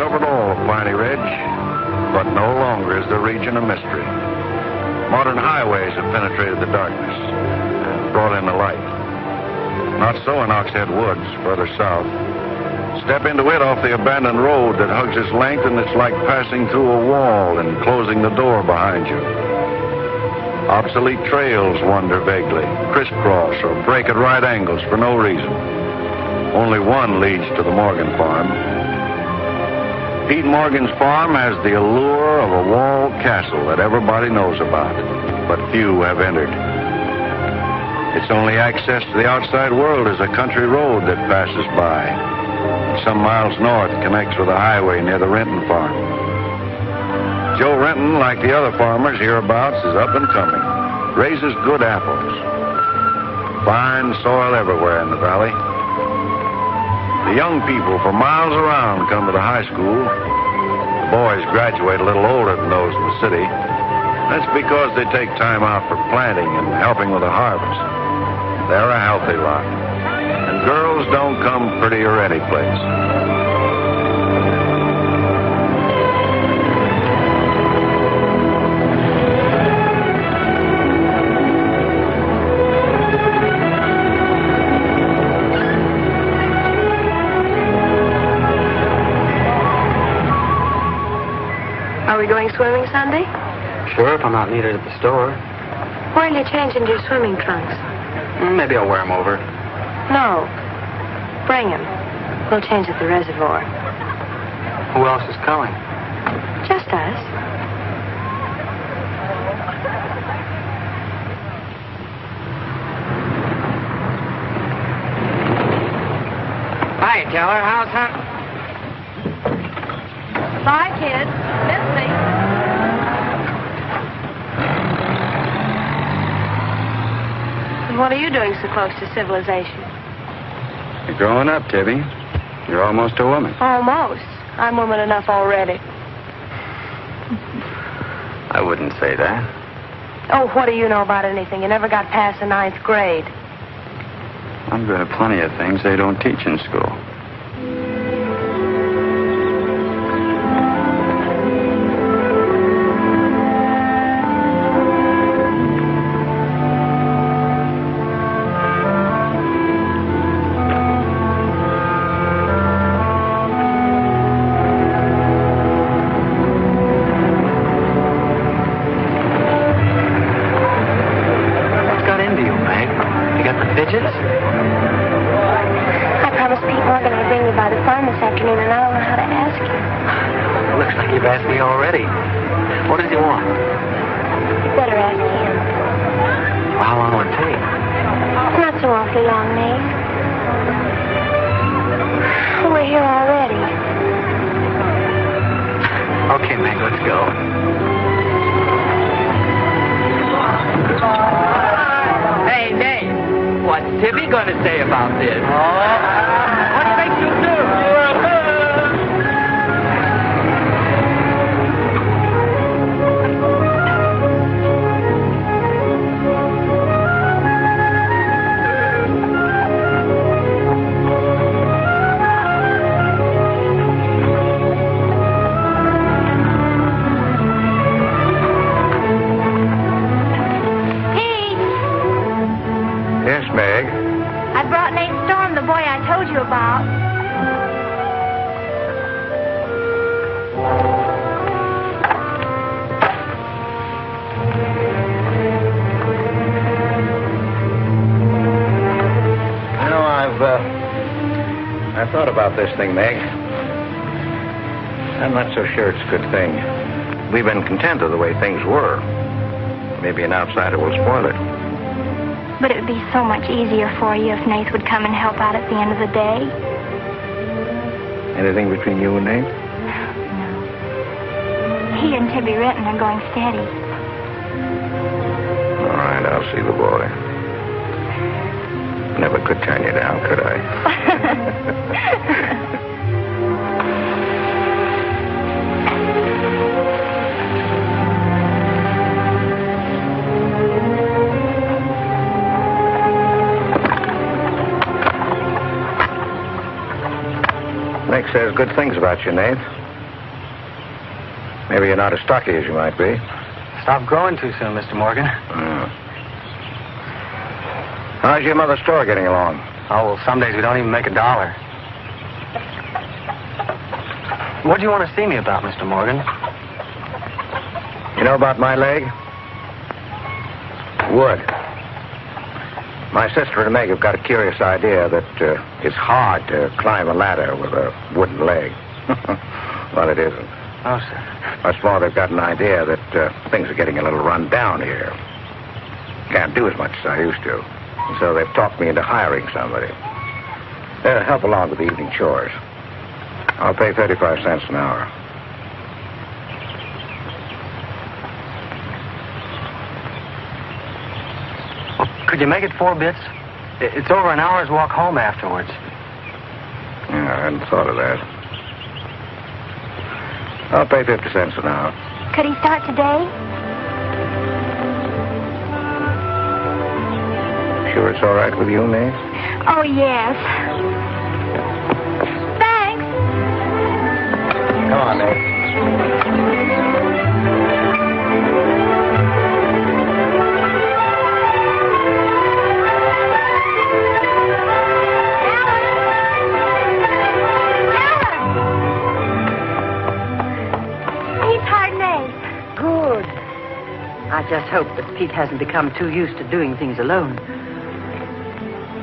covered all of Piney Ridge, but no longer is the region a mystery. Modern highways have penetrated the darkness and brought in the light. Not so in Oxhead Woods, further south. Step into it off the abandoned road that hugs its length, and it's like passing through a wall and closing the door behind you. Obsolete trails wander vaguely, crisscross or break at right angles for no reason. Only one leads to the Morgan farm. Pete Morgan's farm has the allure of a walled castle that everybody knows about, but few have entered. Its only access to the outside world is a country road that passes by. Some miles north connects with a highway near the Renton farm. Joe Renton, like the other farmers hereabouts, is up and coming. Raises good apples. Fine soil everywhere in the valley. The young people for miles around come to the high school. The boys graduate a little older than those in the city. That's because they take time out for planting and helping with the harvest. They're a healthy lot. And girls don't come prettier any place. Are we going swimming Sunday? Sure, if I'm not needed at the store. Where'll you change into your swimming trunks? Maybe I'll wear them over. No. Bring them. We'll change at the reservoir. Who else is coming? Just us. Hi, Keller. How's hunting? Bye, kids. Miss me. And what are you doing so close to civilization? You're growing up, Tibby. You're almost a woman. Almost. I'm woman enough already. I wouldn't say that. Oh, what do you know about anything? You never got past the 9th grade. I'm good at plenty of things they don't teach in school. I promised Pete Morgan I'd bring you by the farm this afternoon, and I don't know how to ask you. Looks like you've asked me already. What does he want? You better ask him. Well, how long will it take? It's not so awfully long, Meg. We're here already. Okay, Meg, let's go. Hey, Nate. What's Tibby going to say about this? What makes you do? Yes, Meg. I brought Nath Storm, the boy I told you about. You know, I've thought about this thing, Meg. I'm not so sure it's a good thing. We've been content of the way things were. Maybe an outsider will spoil it. But it would be so much easier for you if Nath would come and help out at the end of the day. Anything between you and Nate? No. He and Tibby Renton are going steady. All right, I'll see the boy. Never could turn you down, could I? Meg says good things about you, Nath. Maybe you're not as stocky as you might be. Stop growing too soon, Mr. Morgan. How's your mother's store getting along? Oh, well, some days we don't even make $1. What do you want to see me about, Mr. Morgan? You know about my leg? Wood. My sister and Meg have got a curious idea that it's hard to climb a ladder with a wooden leg. Well, it isn't. Oh, sir. What's more, they've got an idea that things are getting a little run down here. Can't do as much as I used to. And so they've talked me into hiring somebody. They'll help along with the evening chores. I'll pay 35 cents an hour. Could you make it 4 bits? It's over an hour's walk home afterwards. Yeah, I hadn't thought of that. I'll pay 50 cents an hour. Could he start today? Sure it's all right with you, Nate? Oh, yes. Thanks. Come on, Nate. I just hope that Pete hasn't become too used to doing things alone.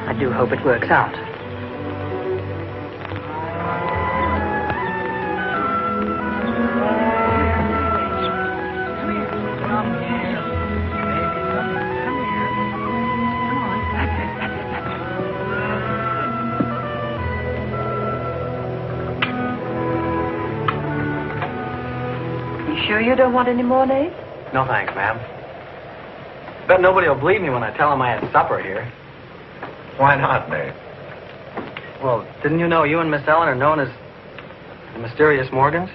I do hope it works out. You sure you don't want any more, Nate? No, thanks, ma'am. Bet nobody will believe me when I tell them I had supper here. Why not, Nate? Well, didn't you know you and Miss Ellen are known as the mysterious Morgans?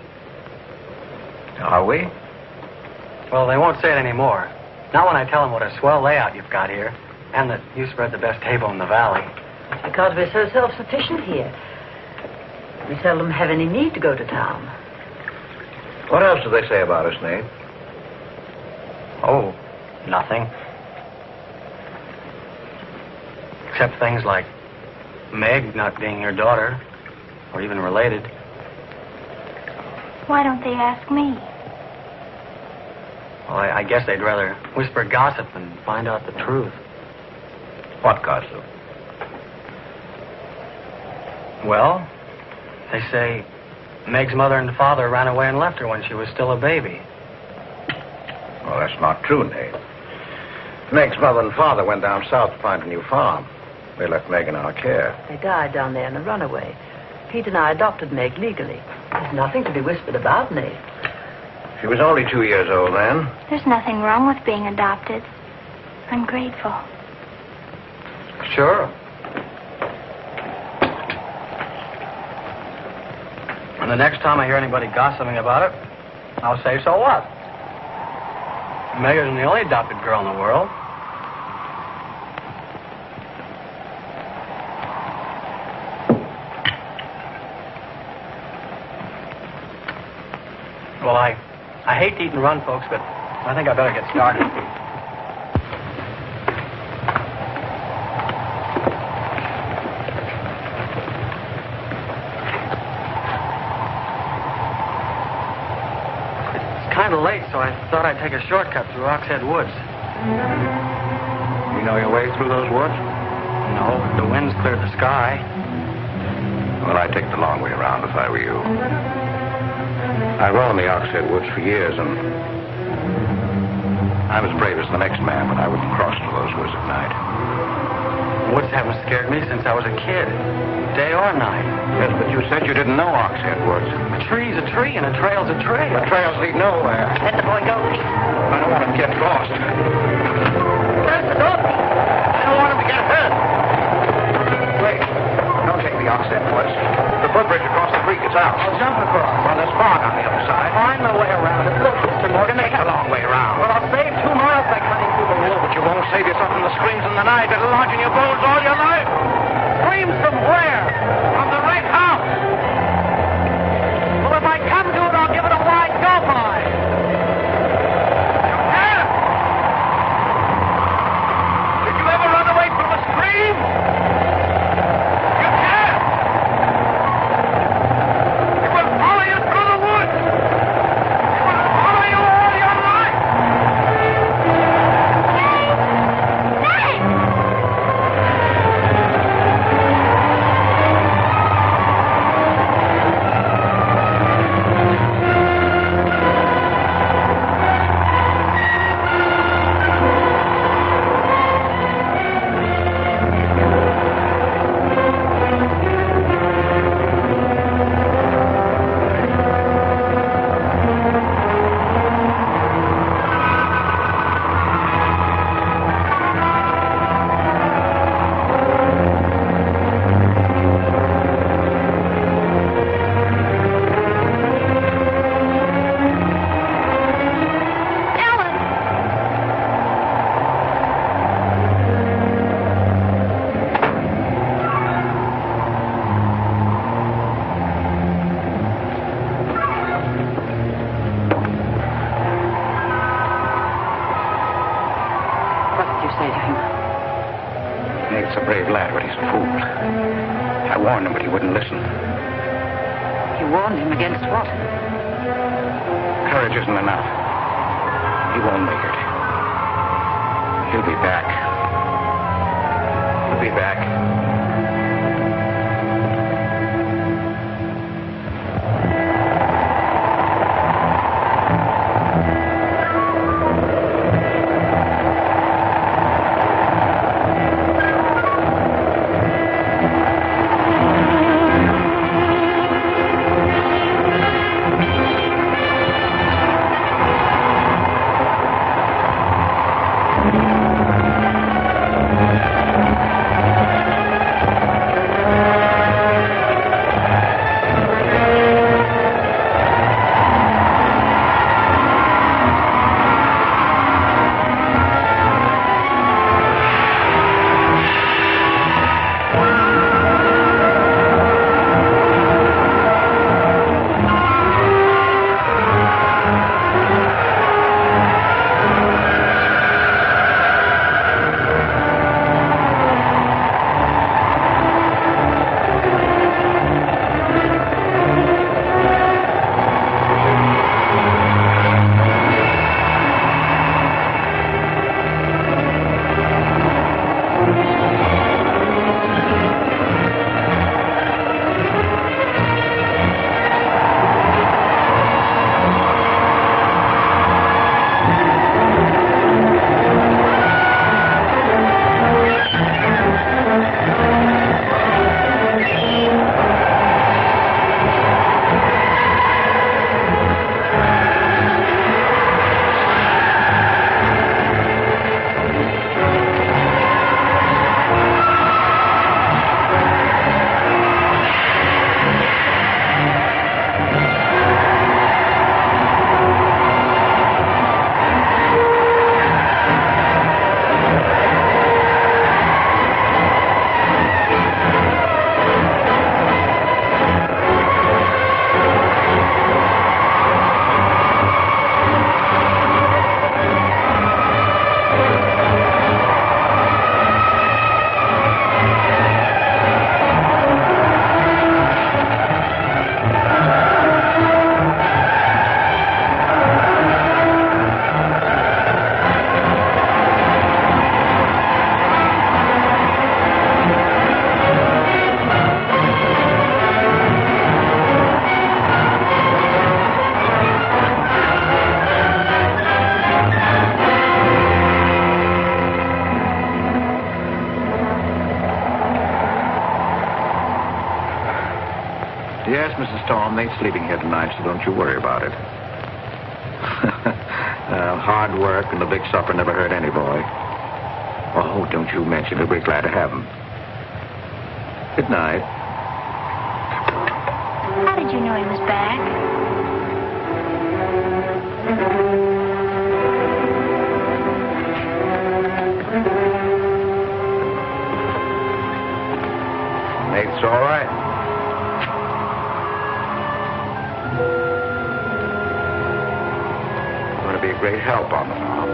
Are we? Well, they won't say it anymore. Not when I tell them what a swell layout you've got here, and that you spread the best table in the valley. It's because we're so self-sufficient here. We seldom have any need to go to town. What else do they say about us, Nate? Oh, nothing. Except things like Meg not being your daughter, or even related. Why don't they ask me? Well, I guess they'd rather whisper gossip than find out the truth. What gossip? Well, they say Meg's mother and father ran away and left her when she was still a baby. Well, that's not true, Nate. Meg's mother and father went down south to find a new farm. They left Meg in our care. They died down there in a runaway. Pete and I adopted Meg legally. There's nothing to be whispered about, Nate. She was only 2 years old then. There's nothing wrong with being adopted. I'm grateful. Sure. And the next time I hear anybody gossiping about it, I'll say, so what? Meg isn't the only adopted girl in the world. Well, I hate to eat and run, folks, but I think I better get started. It's kind of late, so I thought I'd take a shortcut through Oxhead Woods. You know your way through those woods? No, the wind's cleared the sky. Well, I'd take the long way around if I were you. I roamed the Oxhead Woods for years, and I'm as brave as the next man, but I wouldn't cross to those woods at night. Woods haven't scared me since I was a kid, day or night. Yes, but you said you didn't know Oxhead Woods. A tree's a tree, and a trail's a trail. The trails lead nowhere. Let the boy go, Pete. I don't want him to get lost. Close the door, Pete. I don't want him to get hurt. Wait, don't take the Oxhead Woods. The footbridge across the creek is out. I'll jump across. Well, there's fog on the other side. Find my way around it. Look, Mr. Morgan, Take a long way around. Well, I'll save 2 miles by cutting through the Oh, woods. but you won't save yourself from the screams in the night. It'll lodge in your bones all your life. Screams from where? From the right house. Well, if I come to it, I'll give it a wide gulp eye. fool. I warned him, but he wouldn't listen. You warned him against what? Courage isn't enough. He won't make it. He'll be back. He'll be back. Yes, Mrs. Storm, they ain't sleeping here tonight, so don't you worry about it. Hard work and the big supper never hurt any boy. Oh, don't you mention it. We're glad to have him. Good night. How did you know he was back? Nate's all right. Going to be a great help on the farm.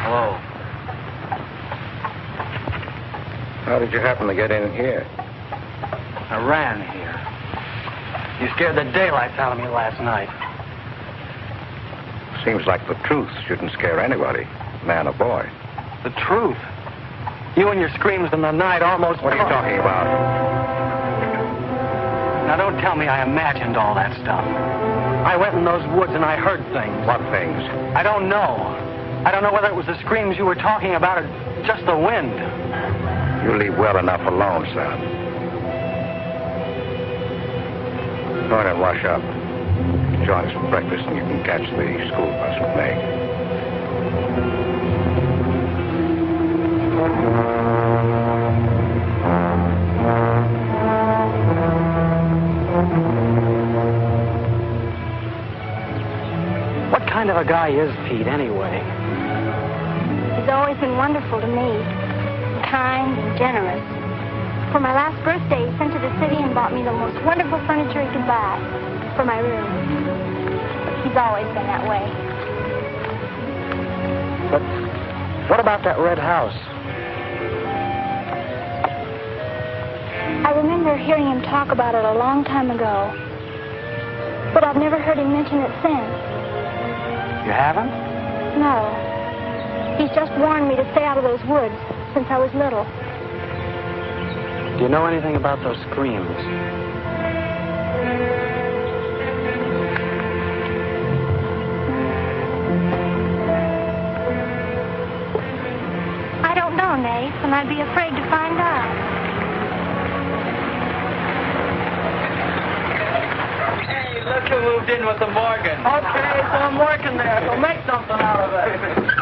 Hello. How did you happen to get in here? I ran here. You scared the daylights out of me last night. Seems like the truth shouldn't scare anybody, man or boy. The truth. You and your screams in the night almost... What are you talking about? Now, don't tell me I imagined all that stuff. I went in those woods and I heard things. What things? I don't know. I don't know whether it was the screams you were talking about or just the wind. You leave well enough alone, son. Go ahead and wash up. Join us for breakfast and you can catch the school bus with Meg. What kind of a guy is Pete, anyway? always been wonderful to me. Kind and generous. For my last birthday, he sent to the city and bought me the most wonderful furniture he could buy for my room. He's always been that way. But what about that red house? I remember hearing him talk about it a long time ago. But I've never heard him mention it since. You haven't? No. He's just warned me to stay out of those woods since I was little. Do you know anything about those screams? I don't know, Nath, and I'd be afraid to find out. Hey, look who moved in with the Morgan. Okay, so I'm working there, so make something out of it.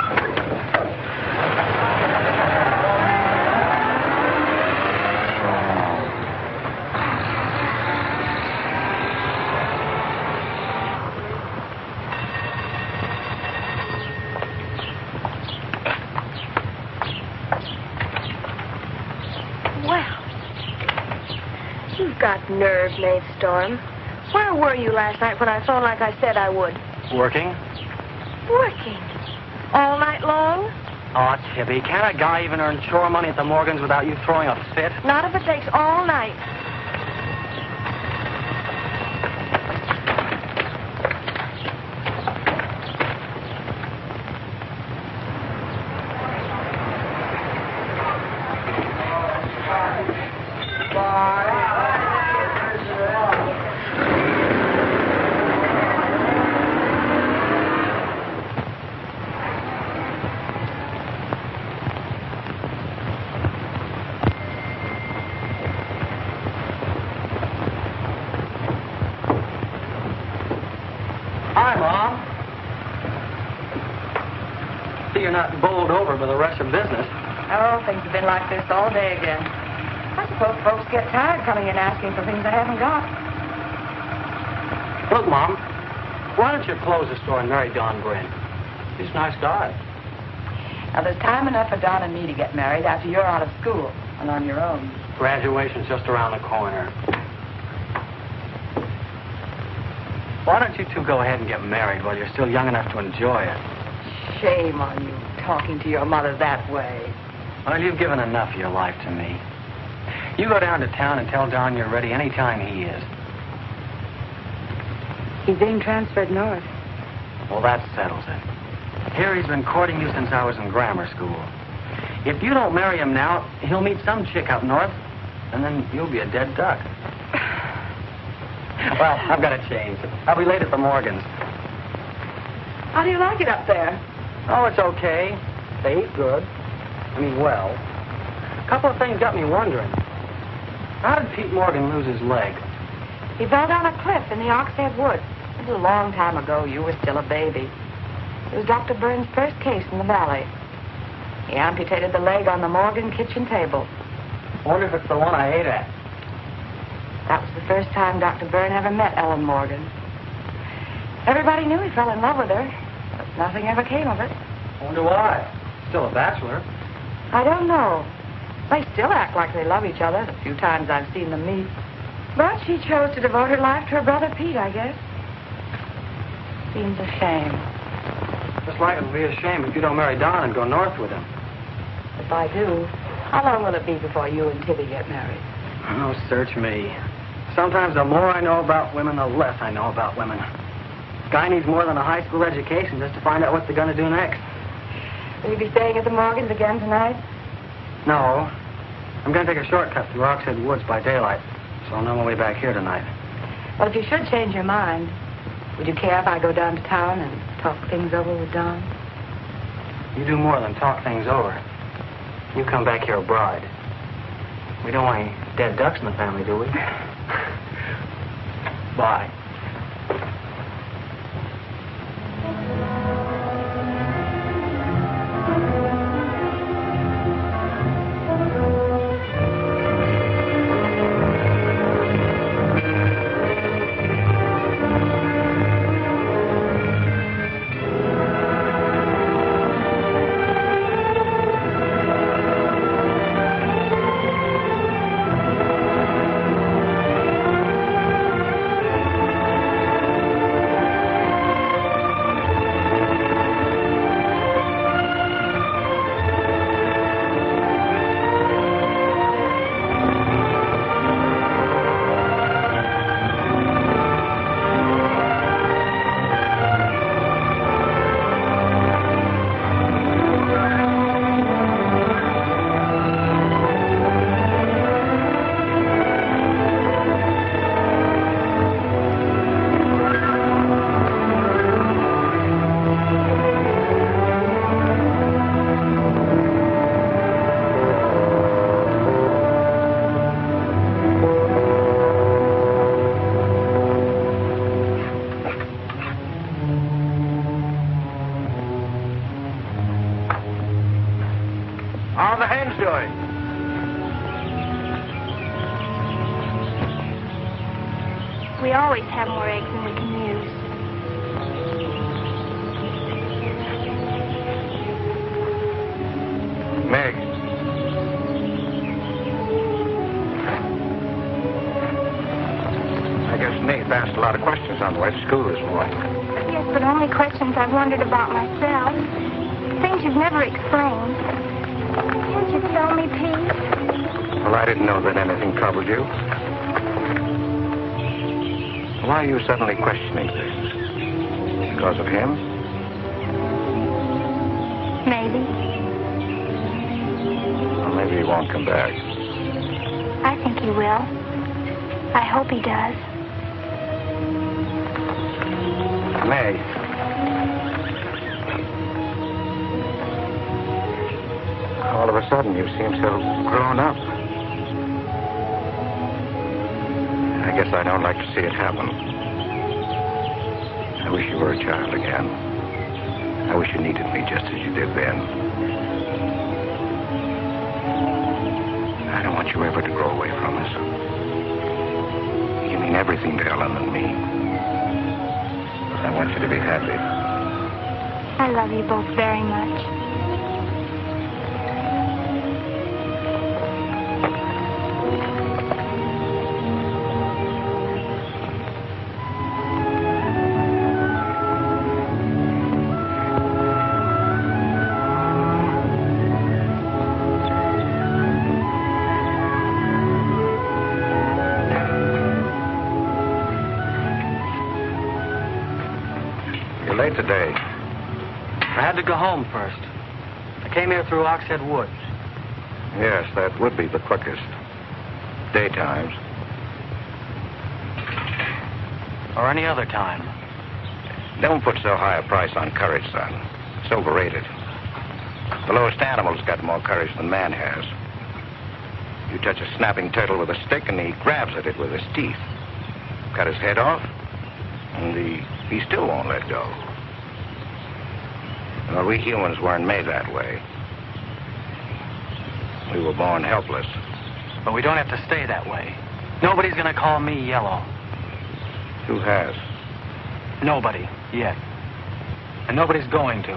Got nerve, Nath Storm. Where were you last night when I phoned like I said I would? Working? Working? All night long? Oh, Tibby, can't a guy even earn chore money at the Morgans without you throwing a fit? Not if it takes all night. Hi, Mom. See, you're not bowled over by the rush of business. Oh, things have been like this all day again. I suppose folks get tired coming in asking for things they haven't got. Look, Mom, why don't you close the store and marry Don Bryn? He's a nice guy. Now, there's time enough for Don and me to get married after you're out of school and on your own. Graduation's just around the corner. Why don't you two go ahead and get married while you're still young enough to enjoy it? Shame on you, talking to your mother that way. Well, you've given enough of your life to me. You go down to town and tell Don you're ready any time he is. He's being transferred north. Well, that settles it. Here he's been courting you since I was in grammar school. If you don't marry him now, he'll meet some chick up north, and then you'll be a dead duck. Well, I've got to change. I'll be late at the Morgans. How do you like it up there? Oh, it's okay. They eat good. I mean, well. A couple of things got me wondering. How did Pete Morgan lose his leg? He fell down a cliff in the Oxhead Woods. It was a long time ago. You were still a baby. It was Dr. Burns' first case in the valley. He amputated the leg on the Morgan kitchen table. I wonder if it's the one I ate at. That was the first time Dr. Byrne ever met Ellen Morgan. Everybody knew he fell in love with her, but nothing ever came of it. I wonder why. Still a bachelor. I don't know. They still act like they love each other, the few times I've seen them meet. But she chose to devote her life to her brother Pete, I guess. Seems a shame. Just like it'll be a shame if you don't marry Don and go north with him. If I do, how long will it be before you and Tibby get married? Oh, search me. Sometimes the more I know about women, the less I know about women. Guy needs more than a high school education just to find out what they're going to do next. Will you be staying at the Morgans again tonight? No. I'm going to take a shortcut through Oxhead Woods by daylight, so I'll know my way back here tonight. Well, if you should change your mind, would you care if I go down to town and talk things over with Don? You do more than talk things over. You come back here a bride. We don't want any dead ducks in the family, do we? Bye. How are the hens doing? We always have more eggs than we can use. Meg. I guess Nath asked a lot of questions on the way to school this morning. Yes, but only questions I've wondered about myself. Things you've never explained. Can't you tell me, Pete? Well, I didn't know that anything troubled you. Why are you suddenly questioning things? Because of him? Maybe. Well, maybe he won't come back. I think he will. I hope he does. Meg. All of a sudden, you seem so grown up. I guess I don't like to see it happen. I wish you were a child again. I wish you needed me just as you did then. I don't want you ever to grow away from us. You mean everything to Ellen and me. I want you to be happy. I love you both very much. You're late today. I had to go home first. I came here through Oxhead Woods. Yes, that would be the quickest. Daytimes. Or any other time. Don't put so high a price on courage, son. It's overrated. The lowest animal's got more courage than man has. You touch a snapping turtle with a stick and he grabs at it with his teeth. Cut his head off, and he still won't let go. Well, we humans weren't made that way. We were born helpless. But we don't have to stay that way. Nobody's gonna call me yellow. Who has? Nobody, yet. And nobody's going to.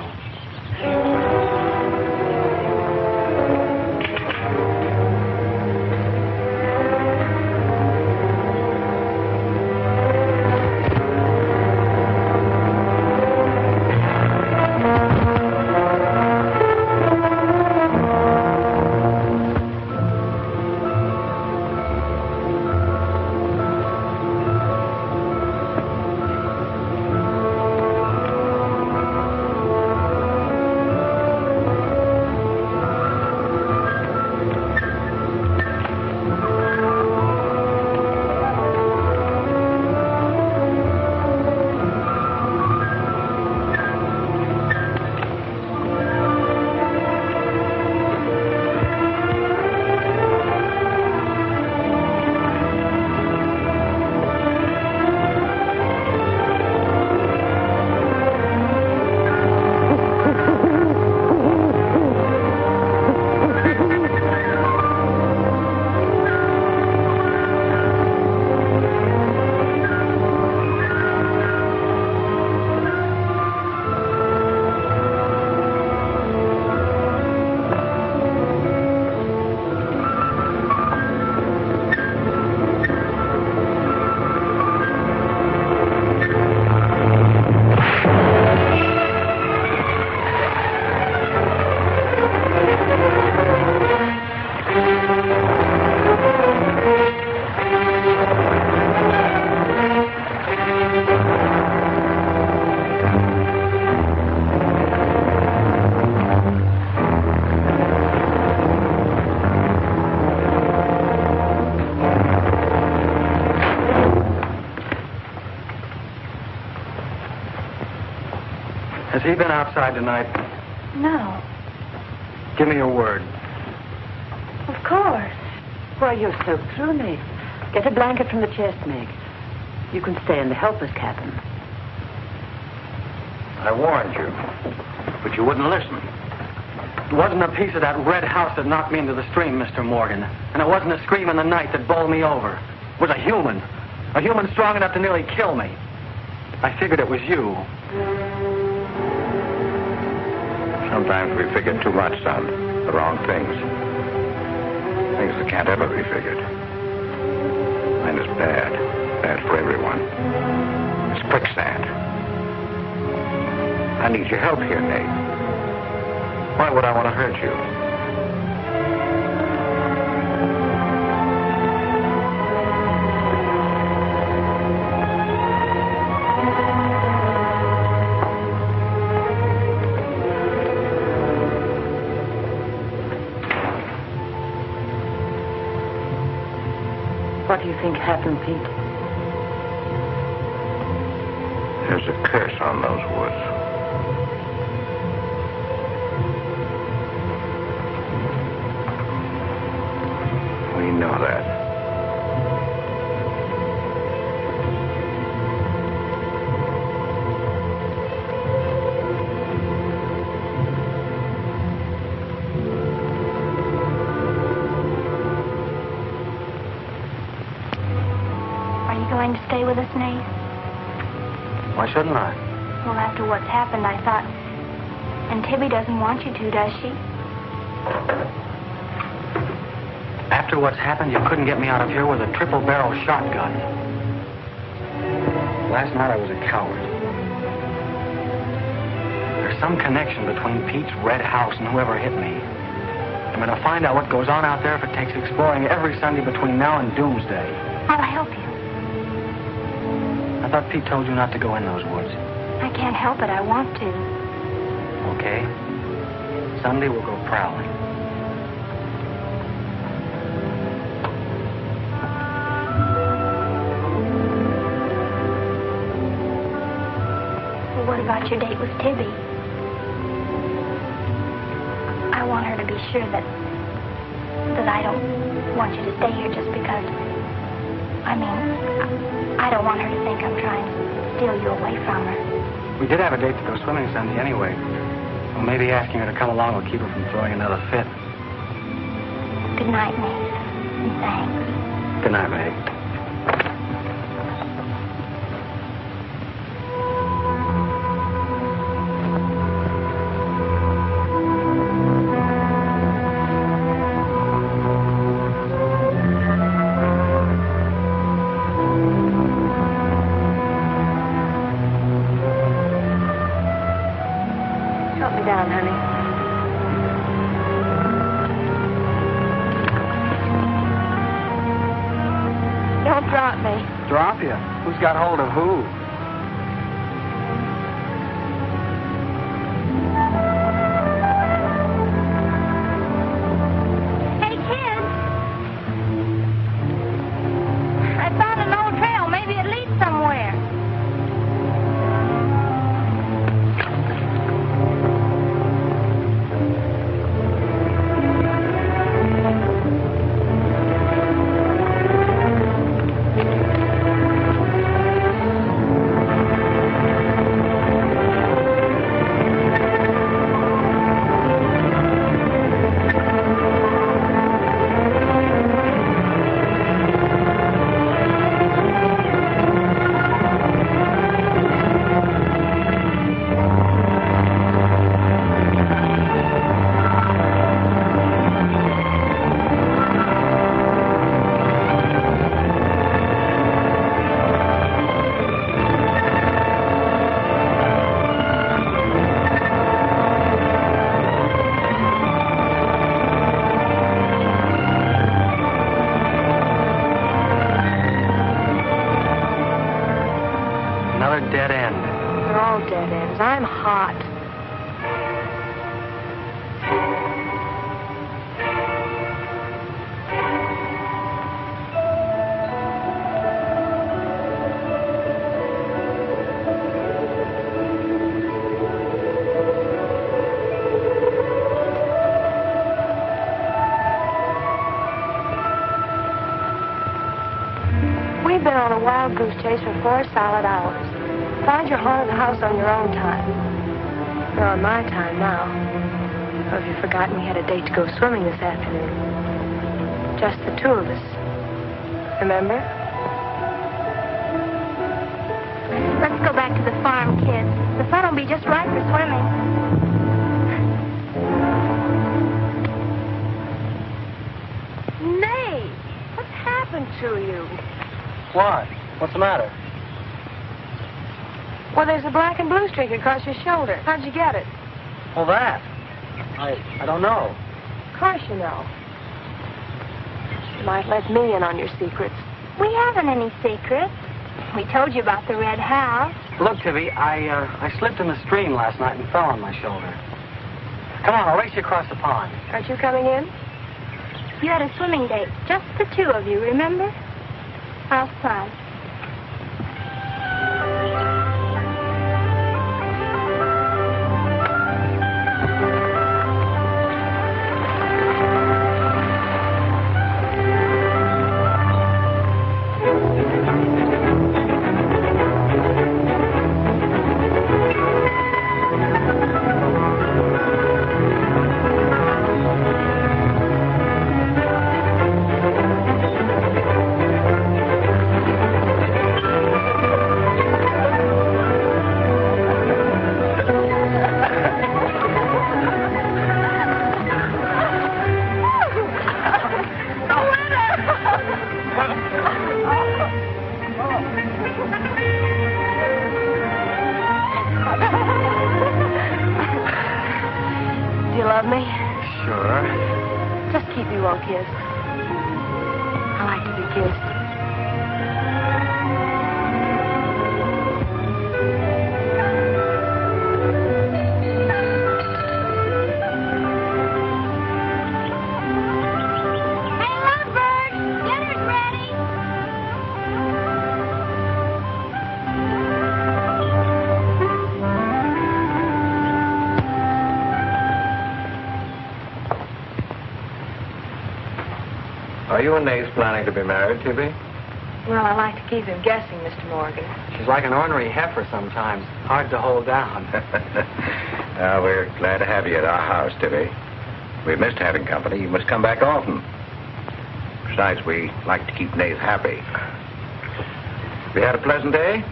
Has he been outside tonight? No. Give me your word. Of course. Why, you're so through, Meg. Get a blanket from the chest, Meg. You can stay in the helper's cabin. I warned you, but you wouldn't listen. It wasn't a piece of that red house that knocked me into the stream, Mr. Morgan. And it wasn't a scream in the night that bowled me over. It was a human strong enough to nearly kill me. I figured it was you. Sometimes we figure too much, son. The wrong things. Things that can't ever be figured. And it's bad. Bad for everyone. It's quicksand. I need your help here, Nate. Why would I want to hurt you? What do you think happened, Pete? There's a curse on those woods. We know that. Are you going to stay with us, Nate? Why shouldn't I? Well, after what's happened, I thought... And Tibby doesn't want you to, does she? After what's happened, you couldn't get me out of here with a triple-barrel shotgun. Last night I was a coward. There's some connection between Pete's red house and whoever hit me. I'm going to find out what goes on out there if it takes exploring every Sunday between now and doomsday. I'll help you. I thought Pete told you not to go in those woods. I can't help it. I want to. Okay. Sunday we'll go prowling. Well, what about your date with Tibby? I want her to be sure that I don't want you to stay here just because... I don't want her to think I'm trying to steal you away from her. We did have a date to go swimming Sunday anyway. Well, maybe asking her to come along will keep her from throwing another fit. Good night, Nath. And thanks. Good night, Meg. Down, honey. Don't drop me. Drop you? Who's got hold of who? Hey, kids! I found an old trail. Maybe it leads somewhere. Dead end. They're all dead ends. I'm hot. We've been on a wild goose chase for 4 solid hours. Find your haunted house on your own time. You're on my time now. Or have you forgotten we had a date to go swimming this afternoon? Just the two of us. Remember? Let's go back to the farm, kids. The sun will be just right for swimming. Nate, what's happened to you? What? What's the matter? Well, there's a black and blue streak across your shoulder. How'd you get it? Well, that. I don't know. Of course you know. You might let me in on your secrets. We haven't any secrets. We told you about the red house. Look, Tibby, I slipped in the stream last night and fell on my shoulder. Come on, I'll race you across the pond. Aren't you coming in? You had a swimming date, just the two of you, remember? Outside. Love me? Sure. Just keep me one kiss. I like to be kissed. Hey, Lovebird, dinner's ready. Are you and Nath planning to be married, Tibby? Well, I like to keep him guessing, Mr. Morgan. She's like an ornery heifer sometimes. Hard to hold down. We're glad to have you at our house, Tibby. We've missed having company. You must come back often. Besides, we like to keep Nath happy. Have you had a pleasant day?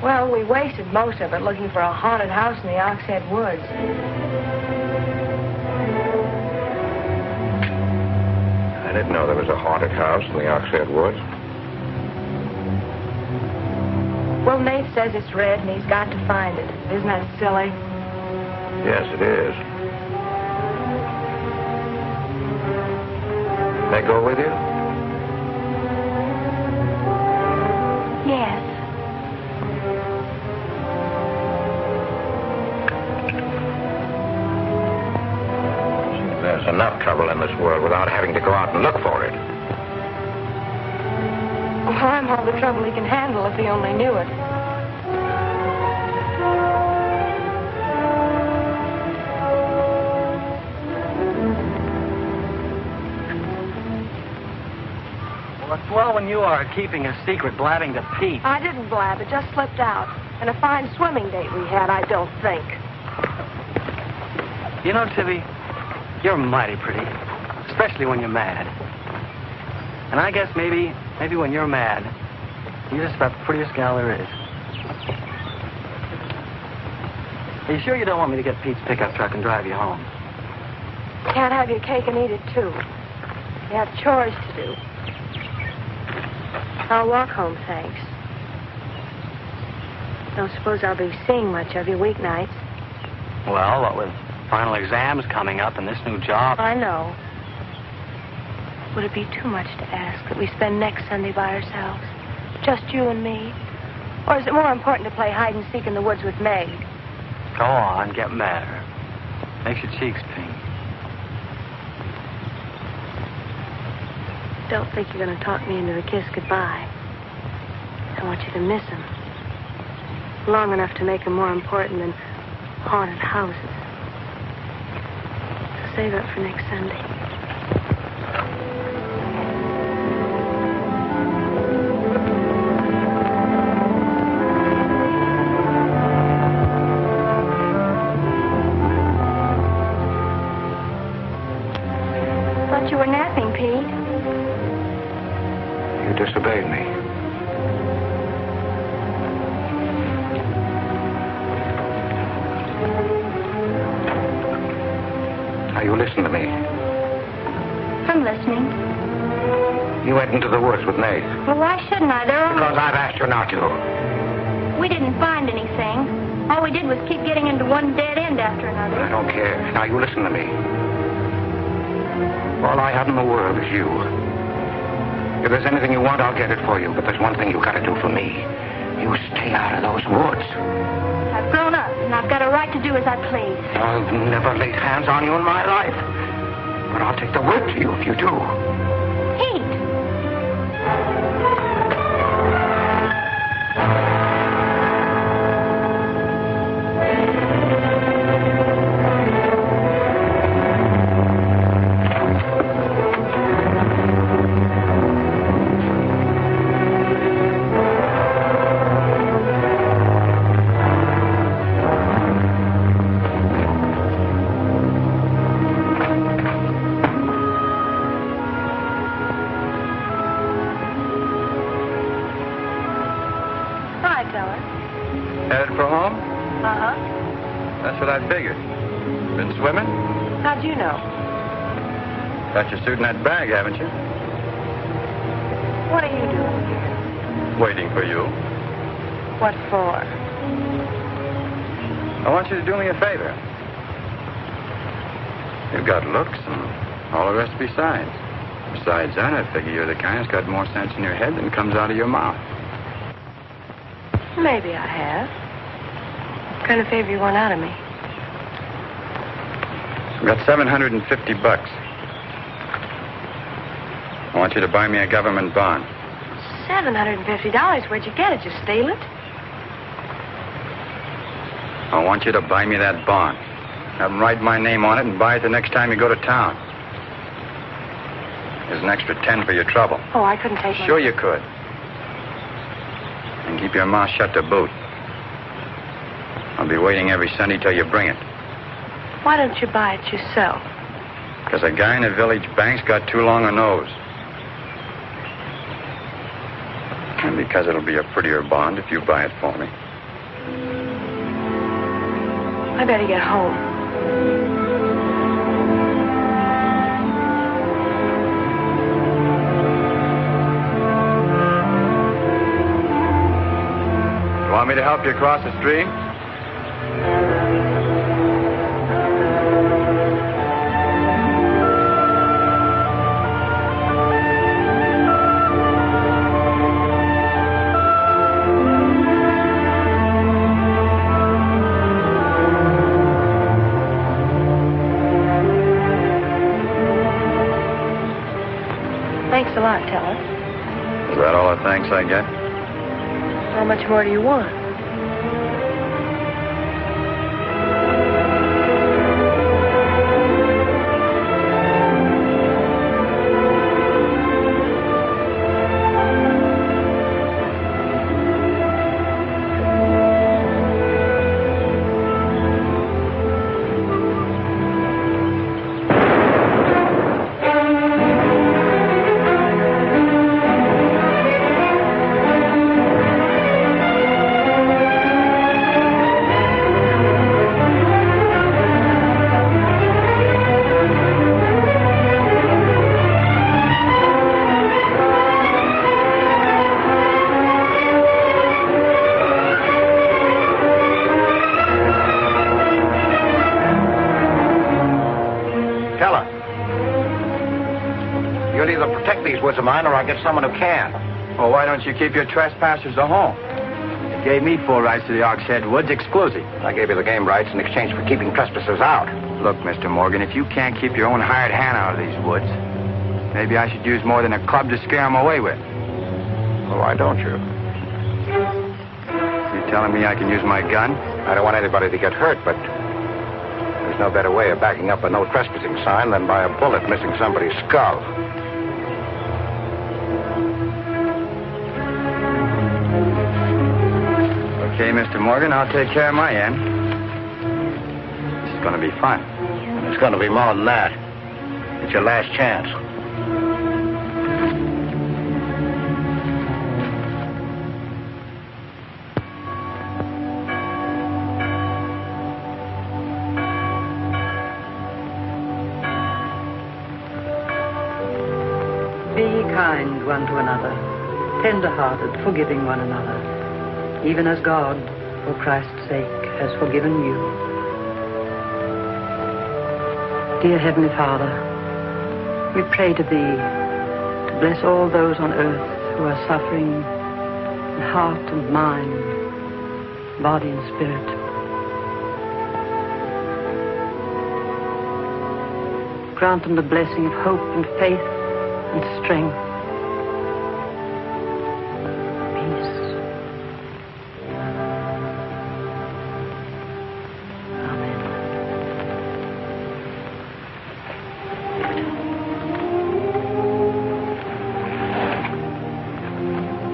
Well, we wasted most of it looking for a haunted house in the Oxhead Woods. I didn't know there was a haunted house in the Oxhead Woods. Well, Nath says it's red and he's got to find it. Isn't that silly? Yes, it is. May I go with you? Yes. There's enough trouble in this world without having to go out and look for it. Well, I'm all the trouble he can handle if he only knew it. Well, it's well when you are keeping a secret, blabbing to Pete. I didn't blab. It just slipped out. And a fine swimming date we had, I don't think. You know, Tibby, you're mighty pretty, especially when you're mad. And I guess maybe when you're mad, you're just about the prettiest gal there is. Are you sure you don't want me to get Pete's pickup truck and drive you home? Can't have your cake and eat it, too. You have chores to do. I'll walk home, thanks. Don't suppose I'll be seeing much of you weeknights. Well, what with final exams coming up and this new job. I know. Would it be too much to ask that we spend next Sunday by ourselves? Just you and me? Or is it more important to play hide and seek in the woods with Meg? Go on, get madder. Makes your cheeks pink. Don't think you're going to talk me into a kiss goodbye. I want you to miss him. Long enough to make him more important than haunted houses. So save up for next Sunday. thought you were napping, Pete. You disobeyed me. Now, you listen to me. I'm listening. You went into the woods with Nath. Well, why shouldn't I? Because I've asked you not to. We didn't find anything. All we did was keep getting into one dead end after another. I don't care. Now, you listen to me. All I have in the world is you. If there's anything you want, I'll get it for you. But there's one thing you got to do for me. You stay out of those woods. I've grown up, and I've got a right to do as I please. I've never laid hands on you in my life. But I'll take the word to you if you do. Pete! Headed for home? Uh-huh. That's what I figured. Been swimming? How'd you know? Got your suit in that bag, haven't you? What are you doing here? Waiting for you. What for? I want you to do me a favor. You've got looks and all the rest besides. Besides that, I figure you're the kind that's got more sense in your head than comes out of your mouth. Maybe I have. What kind of favor you want out of me? I've got $750. I want you to buy me a government bond. $750? Where'd you get it? You steal it? I want you to buy me that bond. Have them write my name on it and buy it the next time you go to town. There's an extra 10 for your trouble. Oh, I couldn't take Sure you could. And keep your mouth shut to boot. I'll be waiting every Sunday till you bring it. Why don't you buy it yourself? Because a guy in a village bank's got too long a nose. And because it'll be a prettier bond if you buy it for me. I better get home. You want me to help you across the stream? Thanks a lot, Teller. Is that all the thanks I get? How much more do you want? You'll either protect these woods of mine or I'll get someone who can. Well, why don't you keep your trespassers at home? You gave me full rights to the Oxhead Woods exclusive. I gave you the game rights in exchange for keeping trespassers out. Look, Mr. Morgan, if you can't keep your own hired hand out of these woods, maybe I should use more than a club to scare them away with. Well, why don't you? You telling me I can use my gun? I don't want anybody to get hurt, but there's no better way of backing up a no trespassing sign than by a bullet missing somebody's skull. Okay, Mr. Morgan, I'll take care of my end. This is going to be fun. It's going to be more than that. It's your last chance. Be kind one to another, tender-hearted, forgiving one another, even as God, for Christ's sake, has forgiven you. Dear Heavenly Father, we pray to Thee to bless all those on earth who are suffering in heart and mind, body and spirit. Grant them the blessing of hope and faith and strength. Peace.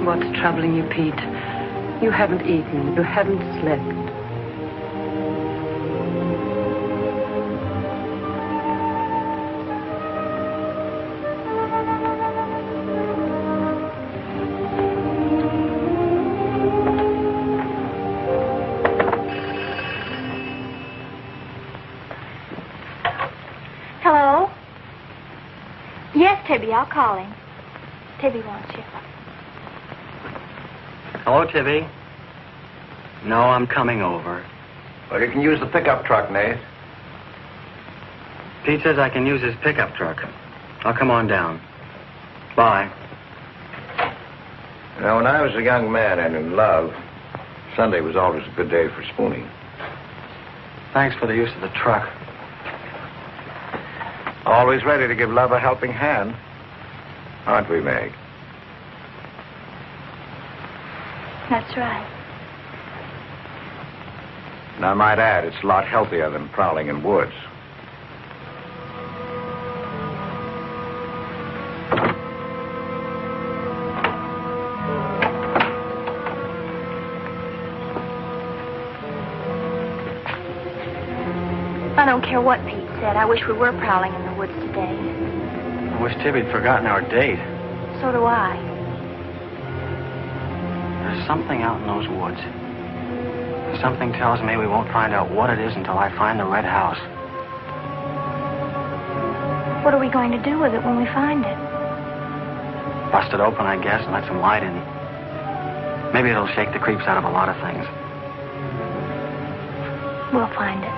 What's troubling you, Pete? You haven't eaten. You haven't slept. Hello? Yes, Tibby, I'll call him. Tibby wants you. Hello, Tibby. No, I'm coming over. Well, you can use the pickup truck, Nath. Pete says I can use his pickup truck. I'll come on down. Bye. You know, when I was a young man and in love, Sunday was always a good day for spooning. Thanks for the use of the truck. Always ready to give love a helping hand. Aren't we, Meg? That's right. And I might add, it's a lot healthier than prowling in woods. I don't care what Pete said. I wish we were prowling in the woods today. I wish Tibby'd forgotten our date. So do I. There's something out in those woods. Something tells me we won't find out what it is until I find the red house. What are we going to do with it when we find it? Bust it open, I guess, and let some light in. Maybe it'll shake the creeps out of a lot of things. We'll find it.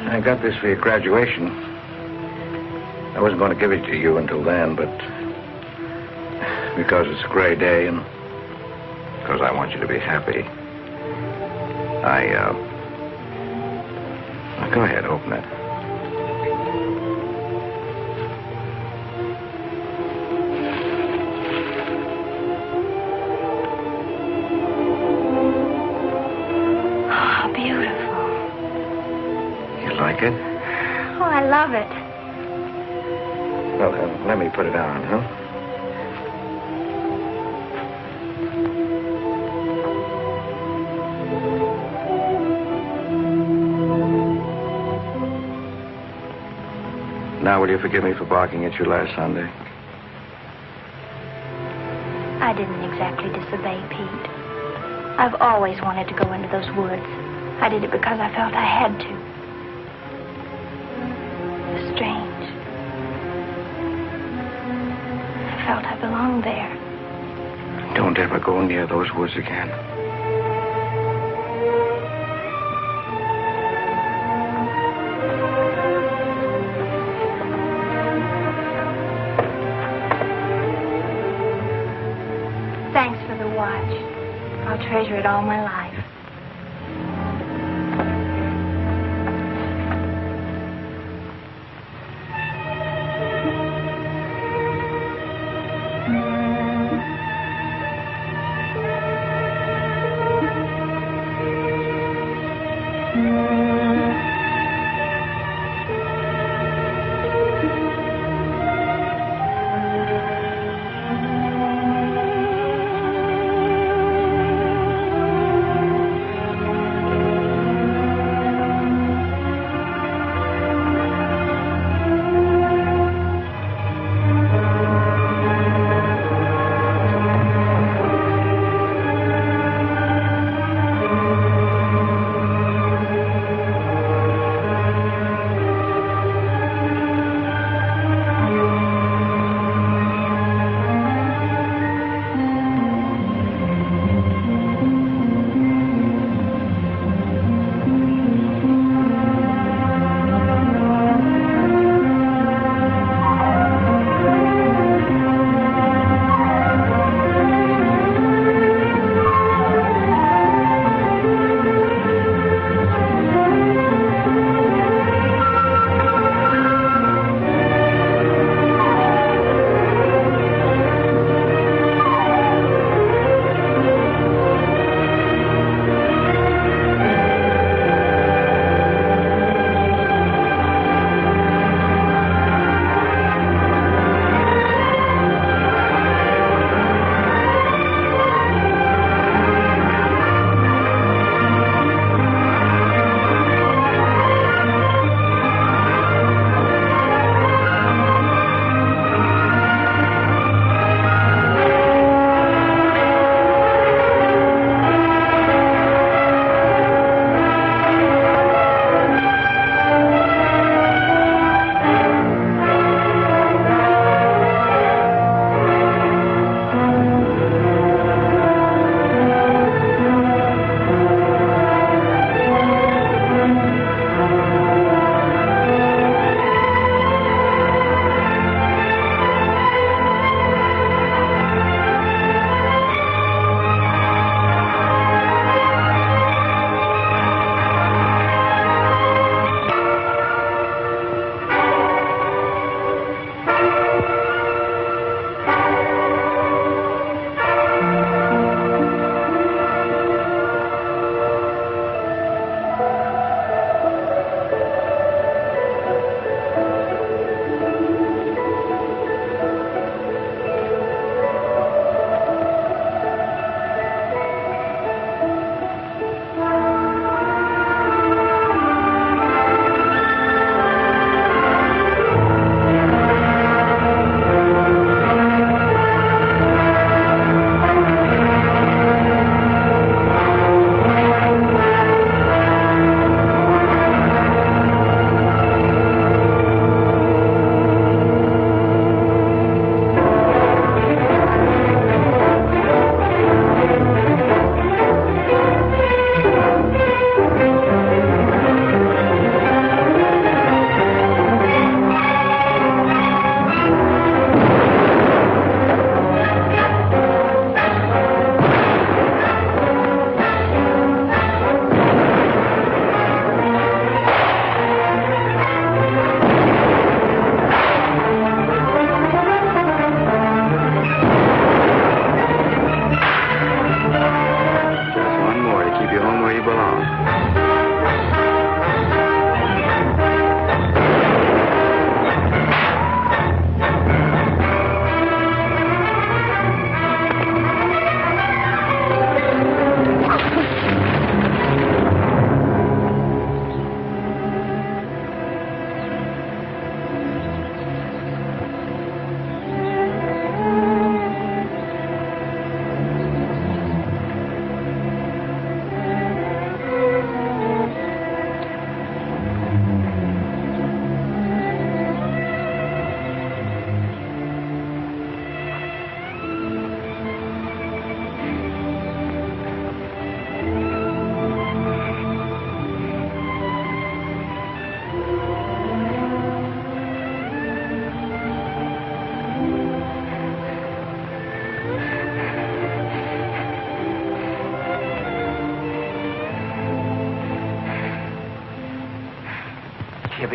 I got this for your graduation. I wasn't going to give it to you until then, but because it's a gray day and because I want you to be happy, go ahead, open it. Oh, beautiful. Like it? Oh, I love it. Well, let me put it on, huh? Now, will you forgive me for barking at you last Sunday? I didn't exactly disobey Pete. I've always wanted to go into those woods. I did it because I felt I had to. Strange. I felt I belonged there. Don't ever go near those woods again. Thanks for the watch. I'll treasure it all my life.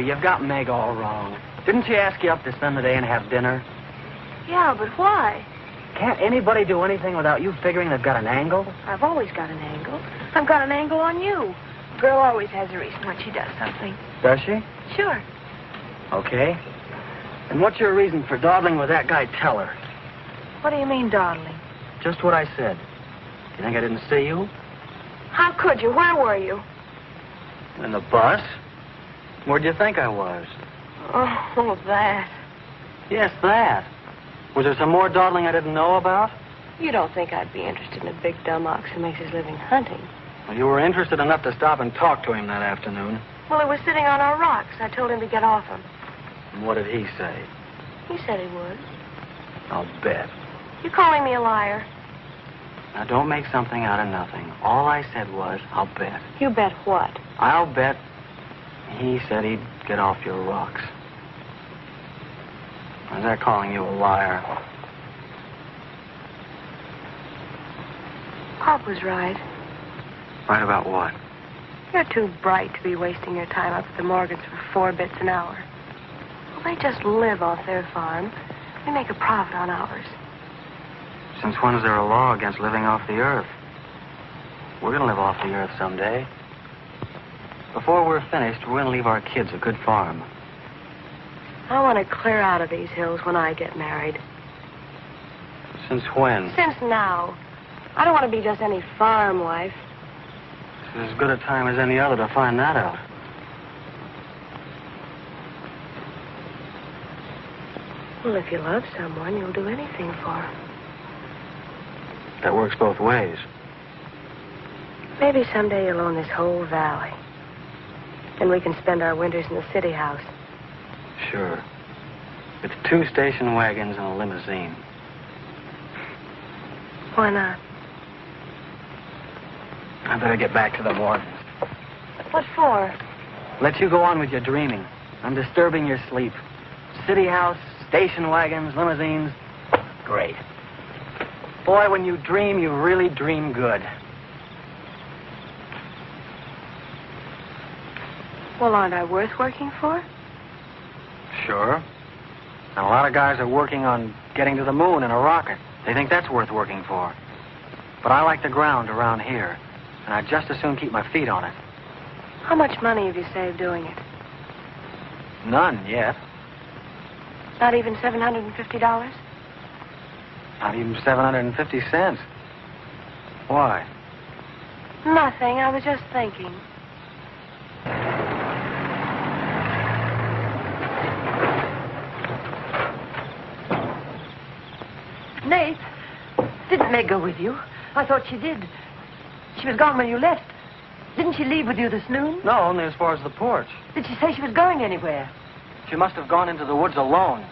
Tibby, you've got Meg all wrong. Didn't she ask you up to spend the day and have dinner? Yeah, but why? Can't anybody do anything without you figuring they've got an angle? I've always got an angle. I've got an angle on you. A girl always has a reason when she does something. Does she? Sure. Okay. And what's your reason for dawdling with that guy Teller? What do you mean, dawdling? Just what I said. You think I didn't see you? How could you? Where were you? In the bus? Where'd you think I was? Oh, that. Yes, that. Was there some more dawdling I didn't know about? You don't think I'd be interested in a big dumb ox who makes his living hunting? Well, you were interested enough to stop and talk to him that afternoon. Well, he was sitting on our rocks. I told him to get off him. And what did he say? He said he would. I'll bet. You calling me a liar? Now, don't make something out of nothing. All I said was, I'll bet. You bet what? I'll bet he said he'd get off your rocks. Is that calling you a liar? Pop was right. Right about what? You're too bright to be wasting your time up at the Morgans for 4 bits an hour. Well, they just live off their farm. We make a profit on ours. Since when is there a law against living off the earth? We're going to live off the earth someday. Before we're finished, we're going to leave our kids a good farm. I want to clear out of these hills when I get married. Since when? Since now. I don't want to be just any farm wife. It's as good a time as any other to find that out. Well, if you love someone, you'll do anything for him. That works both ways. Maybe someday you'll own this whole valley. And we can spend our winters in the city house. Sure. With 2 station wagons and a limousine. Why not? I better get back to the Morgans. What for? Let you go on with your dreaming. I'm disturbing your sleep. City house, station wagons, limousines. Great. Boy, when you dream, you really dream good. Well, aren't I worth working for? Sure. And a lot of guys are working on getting to the moon in a rocket. They think that's worth working for. But I like the ground around here, and I'd just as soon keep my feet on it. How much money have you saved doing it? None yet. Not even $750? Not even 750 cents. Why? Nothing. I was just thinking. Nath, didn't Meg go with you? I thought she did. She was gone when you left. Didn't she leave with you this noon? No, only as far as the porch. Did she say she was going anywhere? She must have gone into the woods alone.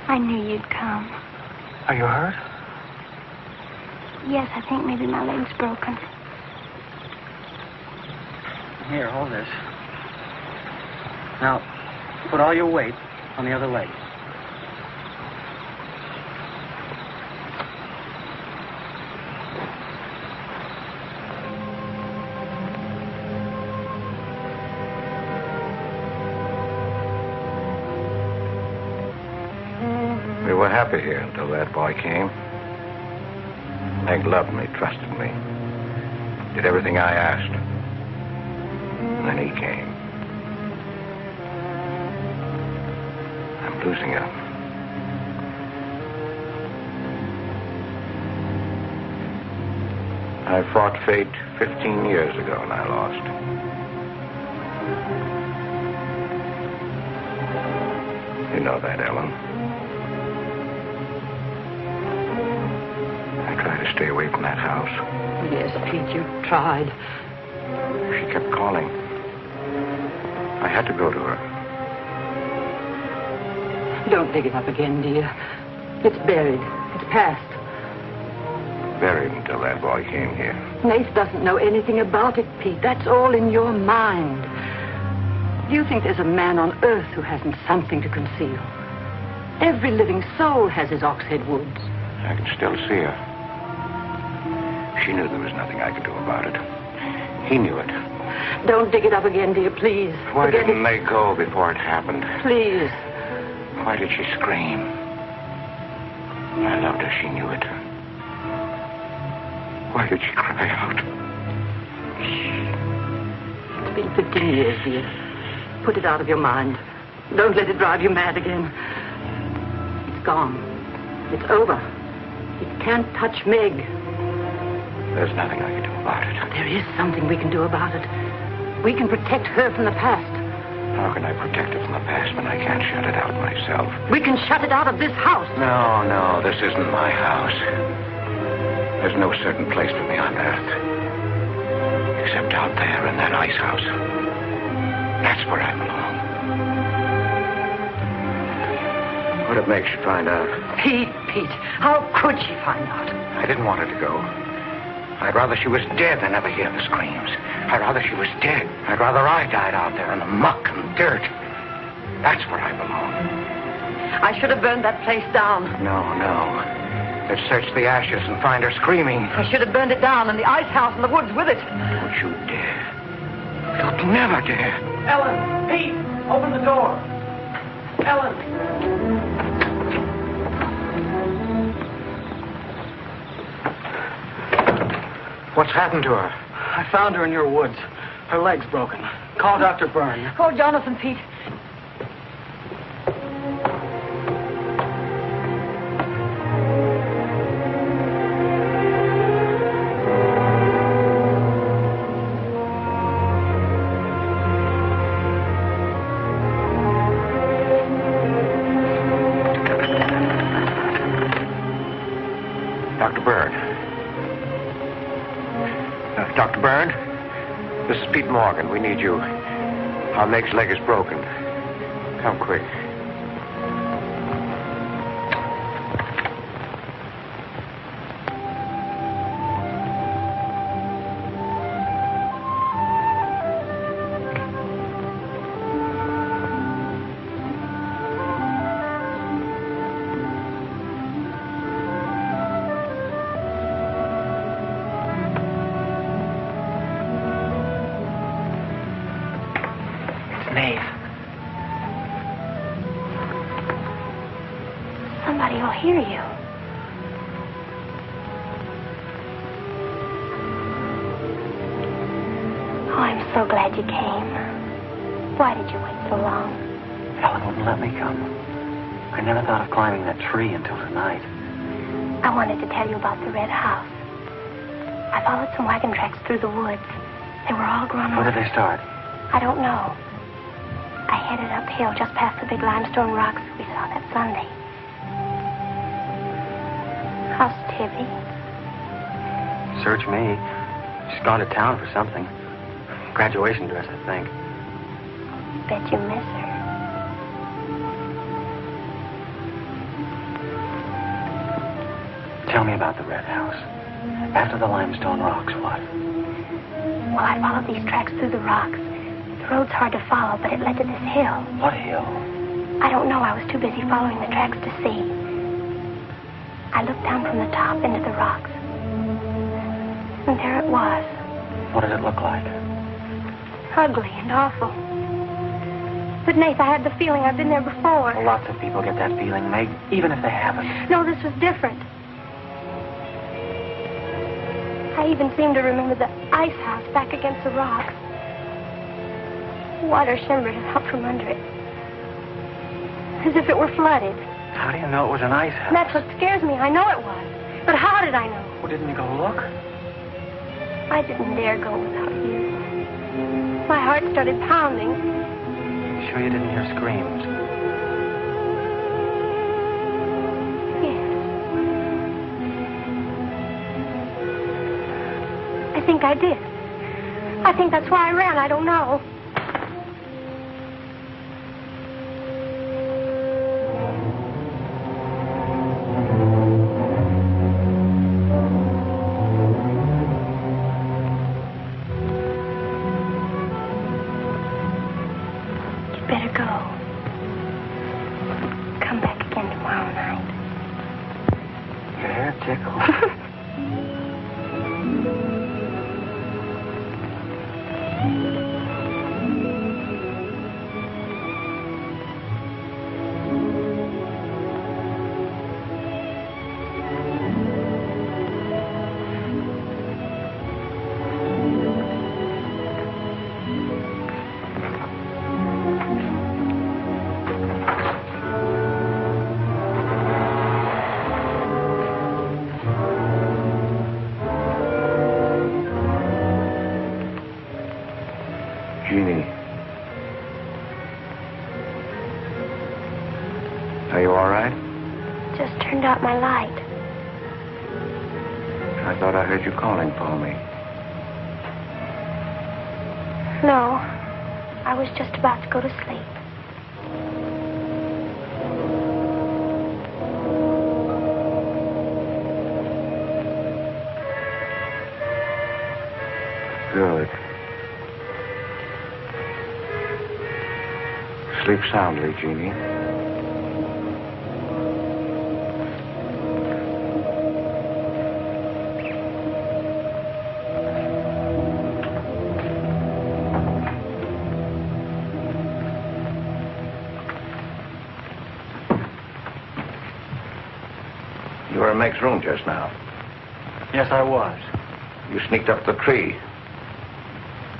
I knew you'd come. Are you hurt? Yes, I think maybe my leg's broken. Here, hold this. Now, put all your weight on the other leg. We were happy here until that boy came. Meg loved me, trusted me, did everything I asked. And then he came. I'm losing her. I fought fate 15 years ago and I lost. You know that, Ellen. To stay away from that house. Yes, Pete, you tried. She kept calling. I had to go to her. Don't dig it up again, dear. It's buried. It's past. Buried until that boy came here. Nath doesn't know anything about it, Pete. That's all in your mind. Do you think there's a man on earth who hasn't something to conceal? Every living soul has his Oxhead Woods. I can still see her. She knew there was nothing I could do about it. He knew it. Don't dig it up again, dear, please. Why Forget didn't it. they go before it happened? Please. Why did she scream? I loved her. She knew it. Why did she cry out? It's been 15 years, dear. Put it out of your mind. Don't let it drive you mad again. It's gone. It's over. It can't touch Meg. There's nothing I can do about it. There is something we can do about it. We can protect her from the past. How can I protect it from the past when I can't shut it out myself? We can shut it out of this house. No, this isn't my house. There's no certain place for me on earth. Except out there in that ice house. That's where I belong. What if Meg should find out? Pete, how could she find out? I didn't want her to go. I'd rather she was dead than ever hear the screams. I'd rather she was dead. I'd rather I died out there in the muck and dirt. That's where I belong. I should have burned that place down. No. Let's search the ashes and find her screaming. I should have burned it down and the ice house and the woods with it. Don't you dare. You'll never dare. Ellen, Pete, open the door. Ellen. What's happened to her? I found her in your woods. Her leg's broken. Call Dr. Byrne. Call Jonathan, Pete. Dr. Byrne. Dr. Byrne? This is Pete Morgan. We need you. Our Meg's leg is broken. Come quick. Somebody will hear you. Oh, I'm so glad you came. Why did you wait so long? Ellen wouldn't let me come. I never thought of climbing that tree until tonight. I wanted to tell you about the red house. I followed some wagon tracks through the woods. They were all grown Where up. did they start? I don't know. I headed uphill just past the big limestone rocks we saw that Sunday. How's Tibby? Search me. She's gone to town for something. Graduation dress, I think. Bet you miss her. Tell me about the red house. After the limestone rocks, what? Well, I followed these tracks through the rocks. The road's hard to follow, but it led to this hill. What hill? I don't know. I was too busy following the tracks to see. I looked down from the top into the rocks. And there it was. What did it look like? Ugly and awful. But, Nath, I had the feeling I'd been there before. Well, lots of people get that feeling, Meg, even if they haven't. No, this was different. I even seemed to remember the ice house back against the rocks. Water shimmered out from under it. As if it were flooded. How do you know it was an ice house? That's what scares me. I know it was. But how did I know? Well, didn't you go look? I didn't dare go without you. My heart started pounding. Sure you didn't hear screams? Yes. I think I did. I think that's why I ran. I don't know. tickle. Jeannie. Are you all right? Just turned out my light. I thought I heard you calling for me. No, I was just about to go to sleep. Good. Sleep soundly, Jeannie. You were in Meg's room just now. Yes, I was. You sneaked up the tree.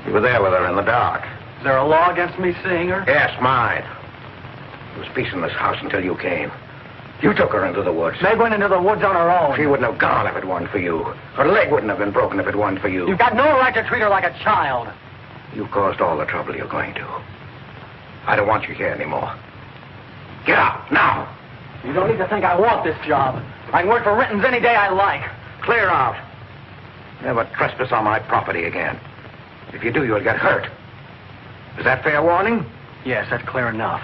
You were there with her in the dark. Is there a law against me seeing her? Yes, mine. There was peace in this house until you came. You took her into the woods. Meg went into the woods on her own. She wouldn't have gone if it weren't for you. Her leg wouldn't have been broken if it weren't for you. You've got no right to treat her like a child. You caused all the trouble you're going to. I don't want you here anymore. Get out, now. You don't need to think I want this job. I can work for Rittons any day I like. Clear out. Never trespass on my property again. If you do, you'll get hurt. Is that fair warning? Yes, that's clear enough.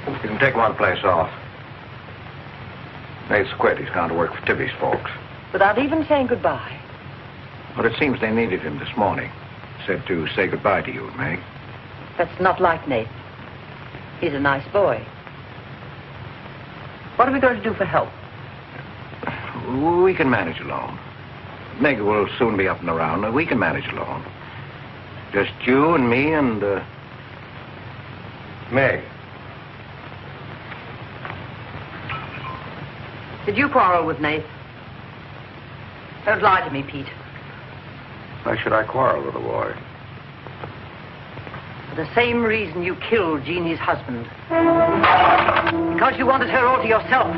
You can take one place off. Nate's quit. He's gone to work for Tibby's folks. Without even saying goodbye. But it seems they needed him this morning. Said to say goodbye to you, Meg. That's not like Nate. He's a nice boy. What are we going to do for help? We can manage alone. Meg will soon be up and around. We can manage alone. Just you and me and, Meg. Did you quarrel with Nate? Don't lie to me, Pete. Why should I quarrel with the boy? For the same reason you killed Jeannie's husband. Because you wanted her all to yourself.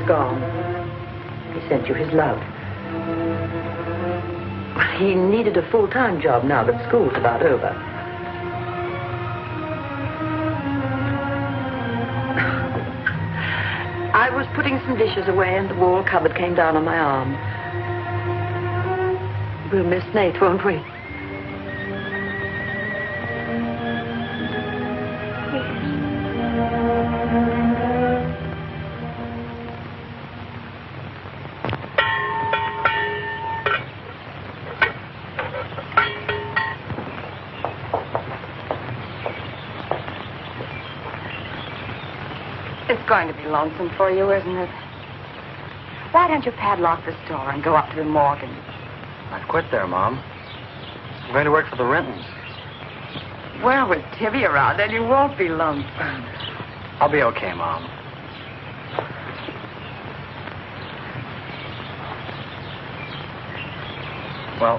Gone. He sent you his love. He needed a full-time job now that school's about over. I was putting some dishes away and the wall cupboard came down on my arm. We'll miss Nate, won't we? It's going to be lonesome for you, isn't it? Why don't you padlock the store and go up to the Morgan? I've quit there, Mom. I'm going to work for the Rentons. Well, with Tibby around, then you won't be lonesome. I'll be okay, Mom. Well,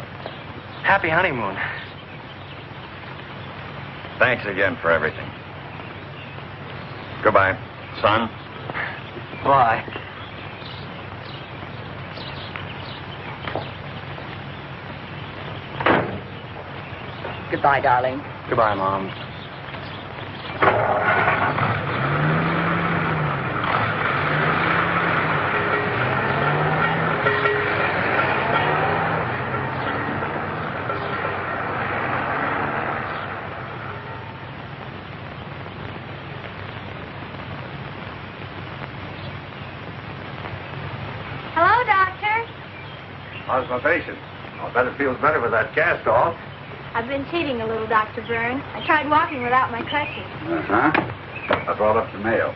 happy honeymoon. Thanks again for everything. Goodbye, son. Bye. Goodbye, darling. Goodbye, Mom. Hello, Doctor. How's my patient? I'll bet it feels better with that cast off. I've been cheating a little, Dr. Byrne. I tried walking without my crutches. Uh-huh. I brought up the mail.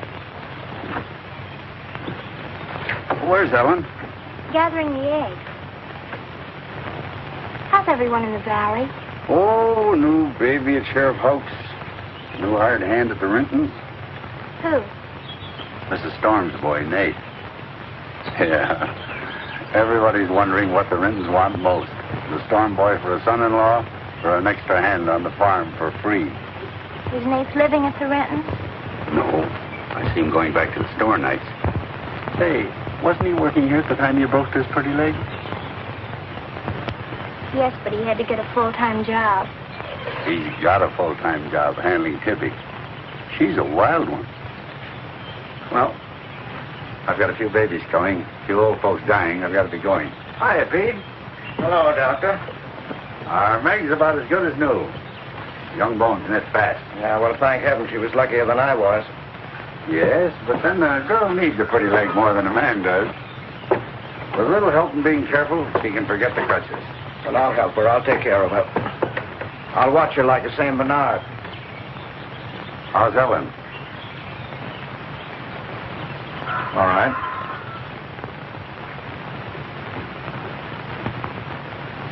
Where's Ellen? Gathering the eggs. How's everyone in the valley? Oh, new baby at Sheriff Hope's. New hired hand at the Rintons. Who? Mrs. Storm's boy, Nate. Yeah. Everybody's wondering what the Rintons want most. The Storm boy for a son-in-law or an extra hand on the farm for free. Is Nath living at the Rentons? No. I see him going back to the store nights. Say, wasn't he working here at the time you broke his pretty leg? Yes, but he had to get a full-time job. He's got a full-time job handling Tippy. She's a wild one. Well, I've got a few babies coming, a few old folks dying. I've got to be going. Hiya, Pete. Hello, Doctor. Our Meg's about as good as new. Young bones knit fast. Yeah, well, thank heaven she was luckier than I was. Yes, but then a girl needs a pretty leg more than a man does. With a little help and being careful, she can forget the crutches. Well, I'll help her. I'll take care of her. I'll watch her like a St. Bernard. How's Ellen? All right.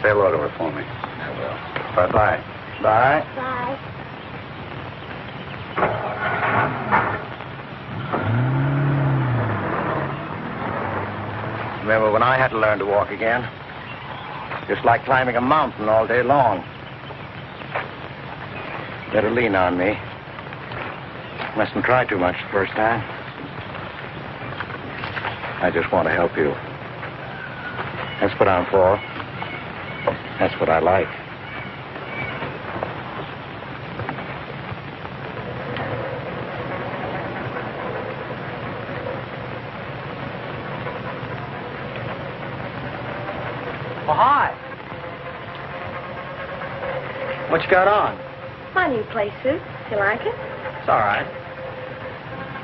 Say hello to her for me. I will. Bye-bye. Bye. Bye. Remember when I had to learn to walk again? Just like climbing a mountain all day long. Better lean on me. Mustn't try too much the first time. I just want to help you. That's what I'm for. That's what I like. Oh, hi. What you got on? My new play suit. You like it? It's all right.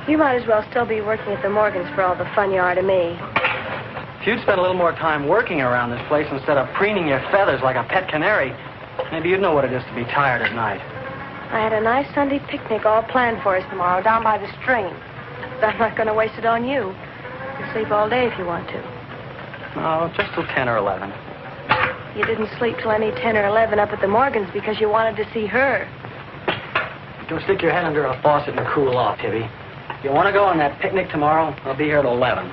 You might as well still be working at the Morgans for all the fun you are to me. If you'd spent a little more time working around this place instead of preening your feathers like a pet canary, maybe you'd know what it is to be tired at night. I had a nice Sunday picnic all planned for us tomorrow down by the stream. But I'm not going to waste it on you. You can sleep all day if you want to. No, just till 10 or 11. You didn't sleep till any 10 or 11 up at the Morgans because you wanted to see her. Go stick your head under a faucet and cool off, Tibby. If you want to go on that picnic tomorrow, I'll be here at 11.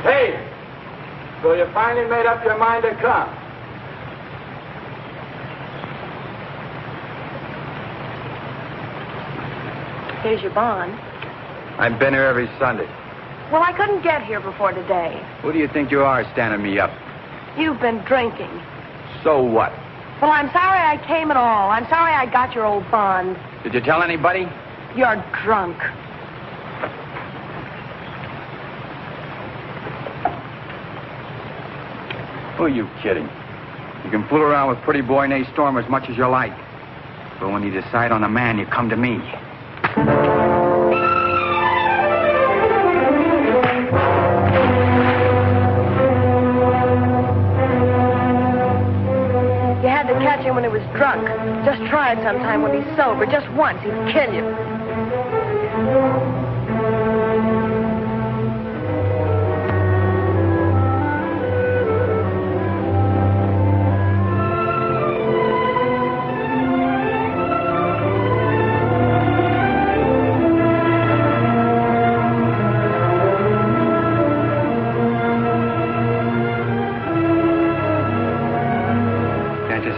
Hey, so you finally made up your mind to come? Here's your bond. I've been here every Sunday. Well, I couldn't get here before today. Who do you think you are standing me up? You've been drinking. So what? Well, I'm sorry I came at all. I'm sorry I got your old bond. Did you tell anybody? You're drunk. Who are you kidding? You can fool around with pretty boy Nath Storm as much as you like. But when you decide on a man, you come to me. You had to catch him when he was drunk. Just try it sometime when he's sober. Just once. He'd kill you.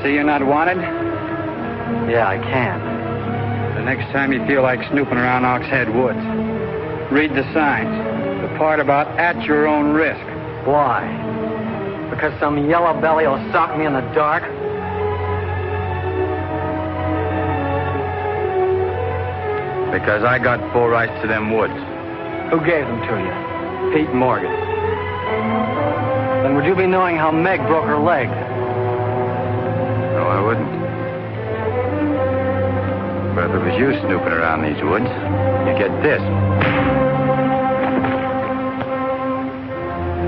See you're not wanted? Yeah, I can. The next time you feel like snooping around Oxhead Woods, read the signs. The part about at your own risk. Why? Because some yellow belly will sock me in the dark? Because I got full rights to them woods. Who gave them to you? Pete Morgan. Then would you be knowing how Meg broke her leg? No, I wouldn't. But if it was you snooping around these woods, you get this.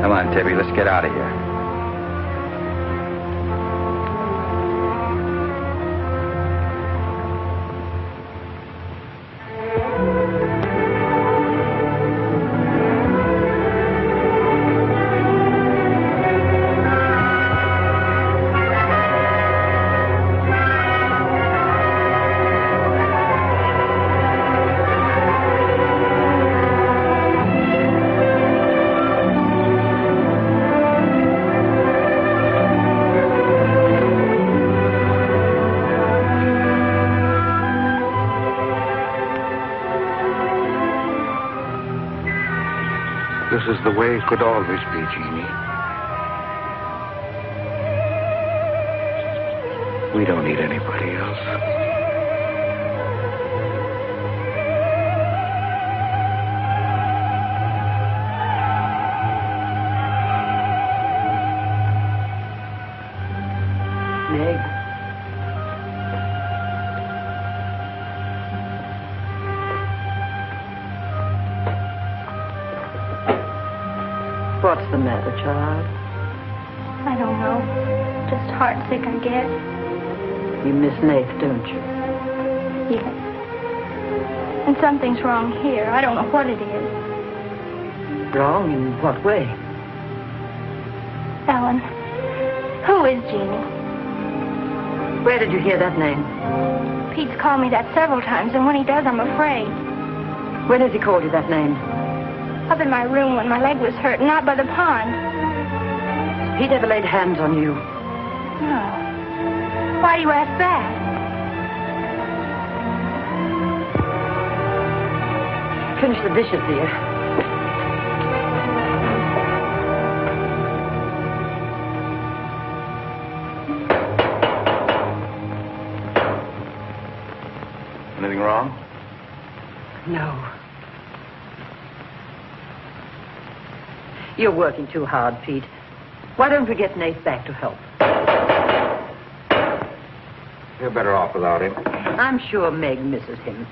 Come on, Tibby, let's get out of here. This is the way it could always be, Jeannie. We don't need anybody else. Meg. What's the matter, child? I don't know. Just heartsick, I guess. You miss Nath, don't you? Yes. And something's wrong here. I don't know what it is. Wrong in what way? Ellen. Who is Jeannie? Where did you hear that name? Pete's called me that several times, and when he does, I'm afraid. When has he called you that name? Up in my room when my leg was hurt, not by the pond. Pete ever laid hands on you? No. Why do you ask that? Finish the dishes, dear. Anything wrong? No. You're working too hard, Pete. Why don't we get Nath back to help? You're better off without him. I'm sure Meg misses him.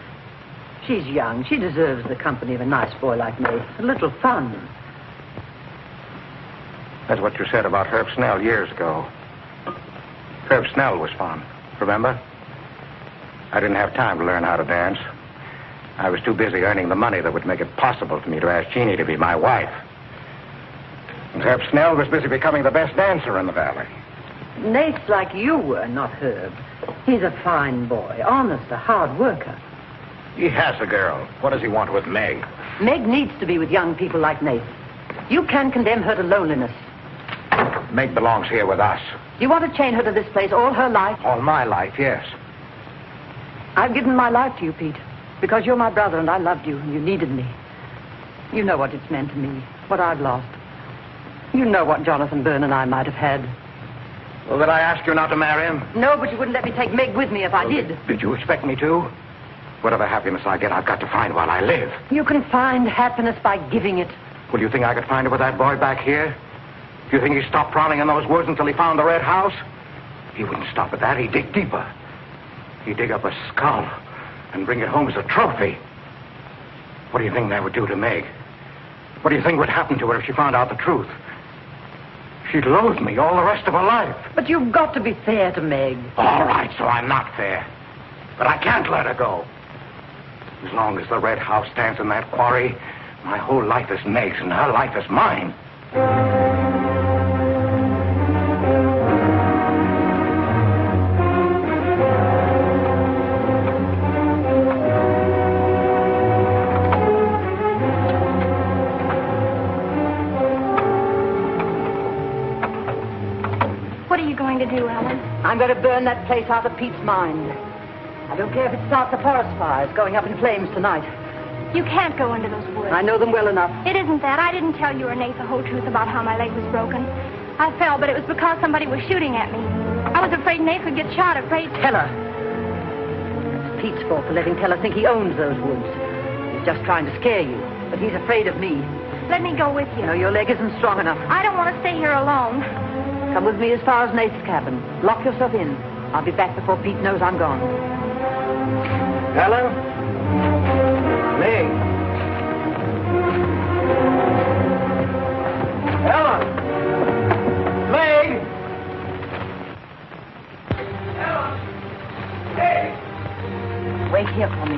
She's young. She deserves the company of a nice boy like Nath. A little fun. That's what you said about Herb Snell years ago. Herb Snell was fun, remember? I didn't have time to learn how to dance. I was too busy earning the money that would make it possible for me to ask Jeannie to be my wife. And Herb Snell was busy becoming the best dancer in the valley. Nath's like you were, not Herb. He's a fine boy, honest, a hard worker. He has a girl. What does he want with Meg? Meg needs to be with young people like Nath. You can't condemn her to loneliness. Meg belongs here with us. You want to chain her to this place all her life? All my life, yes. I've given my life to you, Pete, because you're my brother and I loved you and you needed me. You know what it's meant to me, what I've lost. You know what Jonathan Byrne and I might have had. Well, did I ask you not to marry him? No, but you wouldn't let me take Meg with me if I did. Did you expect me to? Whatever happiness I get, I've got to find while I live. You can find happiness by giving it. Well, do you think I could find it with that boy back here? Do you think he stopped prowling in those woods until he found the red house? He wouldn't stop at that. He'd dig deeper. He'd dig up a skull and bring it home as a trophy. What do you think that would do to Meg? What do you think would happen to her if she found out the truth? She'd loathe me all the rest of her life. But you've got to be fair to Meg. All right, so I'm not fair. But I can't let her go. As long as the red house stands in that quarry, my whole life is Meg's and her life is mine. What are you going to do, Ellen? I'm going to burn that place out of Pete's mind. I don't care if it starts a forest fire. It's going up in flames tonight. You can't go into those woods. I know them well enough. It isn't that. I didn't tell you or Nate the whole truth about how my leg was broken. I fell, but it was because somebody was shooting at me. I was afraid Nate would get shot, afraid... Tell her. It's Pete's fault for letting Teller think he owns those woods. He's just trying to scare you, but he's afraid of me. Let me go with you. No, your leg isn't strong enough. I don't want to stay here alone. Come with me as far as Nate's cabin. Lock yourself in. I'll be back before Pete knows I'm gone. Ellen? Meg? Ellen? Meg? Ellen? Meg? Wait here for me.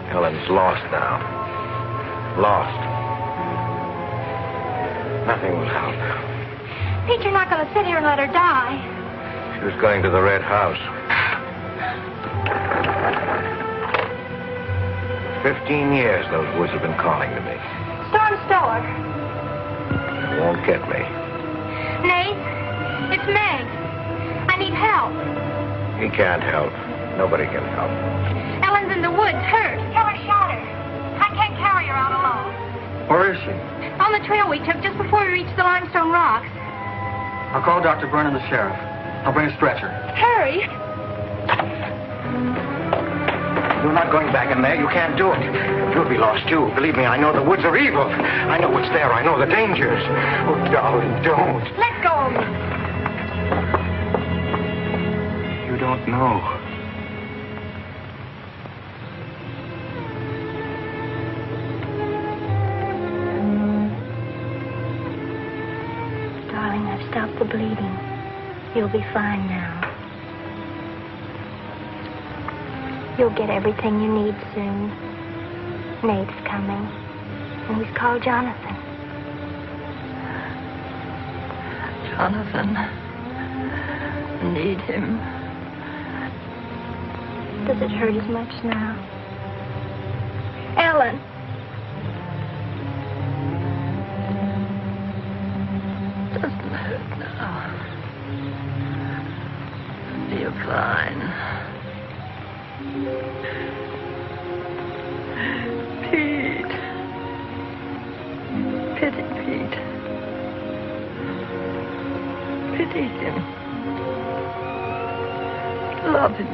Ellen's lost now. Lost. Nothing will help. Pete, you're not going to sit here and let her die. She was going to the red house. 15 years those woods have been calling to me. Storm Stower. They won't get me. Nate, it's Meg. I need help. He can't help. Nobody can help. Ellen's in the woods, hurt. Teller shot her. I can't carry her out alone. Where is she? On the trail we took just before we reached the limestone rocks. I'll call Dr. Byrne and the sheriff. I'll bring a stretcher. Hurry. You're not going back in there. You can't do it. You'll be lost, too. Believe me, I know the woods are evil. I know what's there. I know the dangers. Oh, darling, don't. Let go of me. You don't know. Darling, I've stopped the bleeding. You'll be fine now. You'll get everything you need soon. Nate's coming. And he's called Jonathan. Jonathan. Need him. Does it hurt as much now? Ellen. Doesn't hurt now. You're fine. Pete. Pity Pete. Pity him. Love him.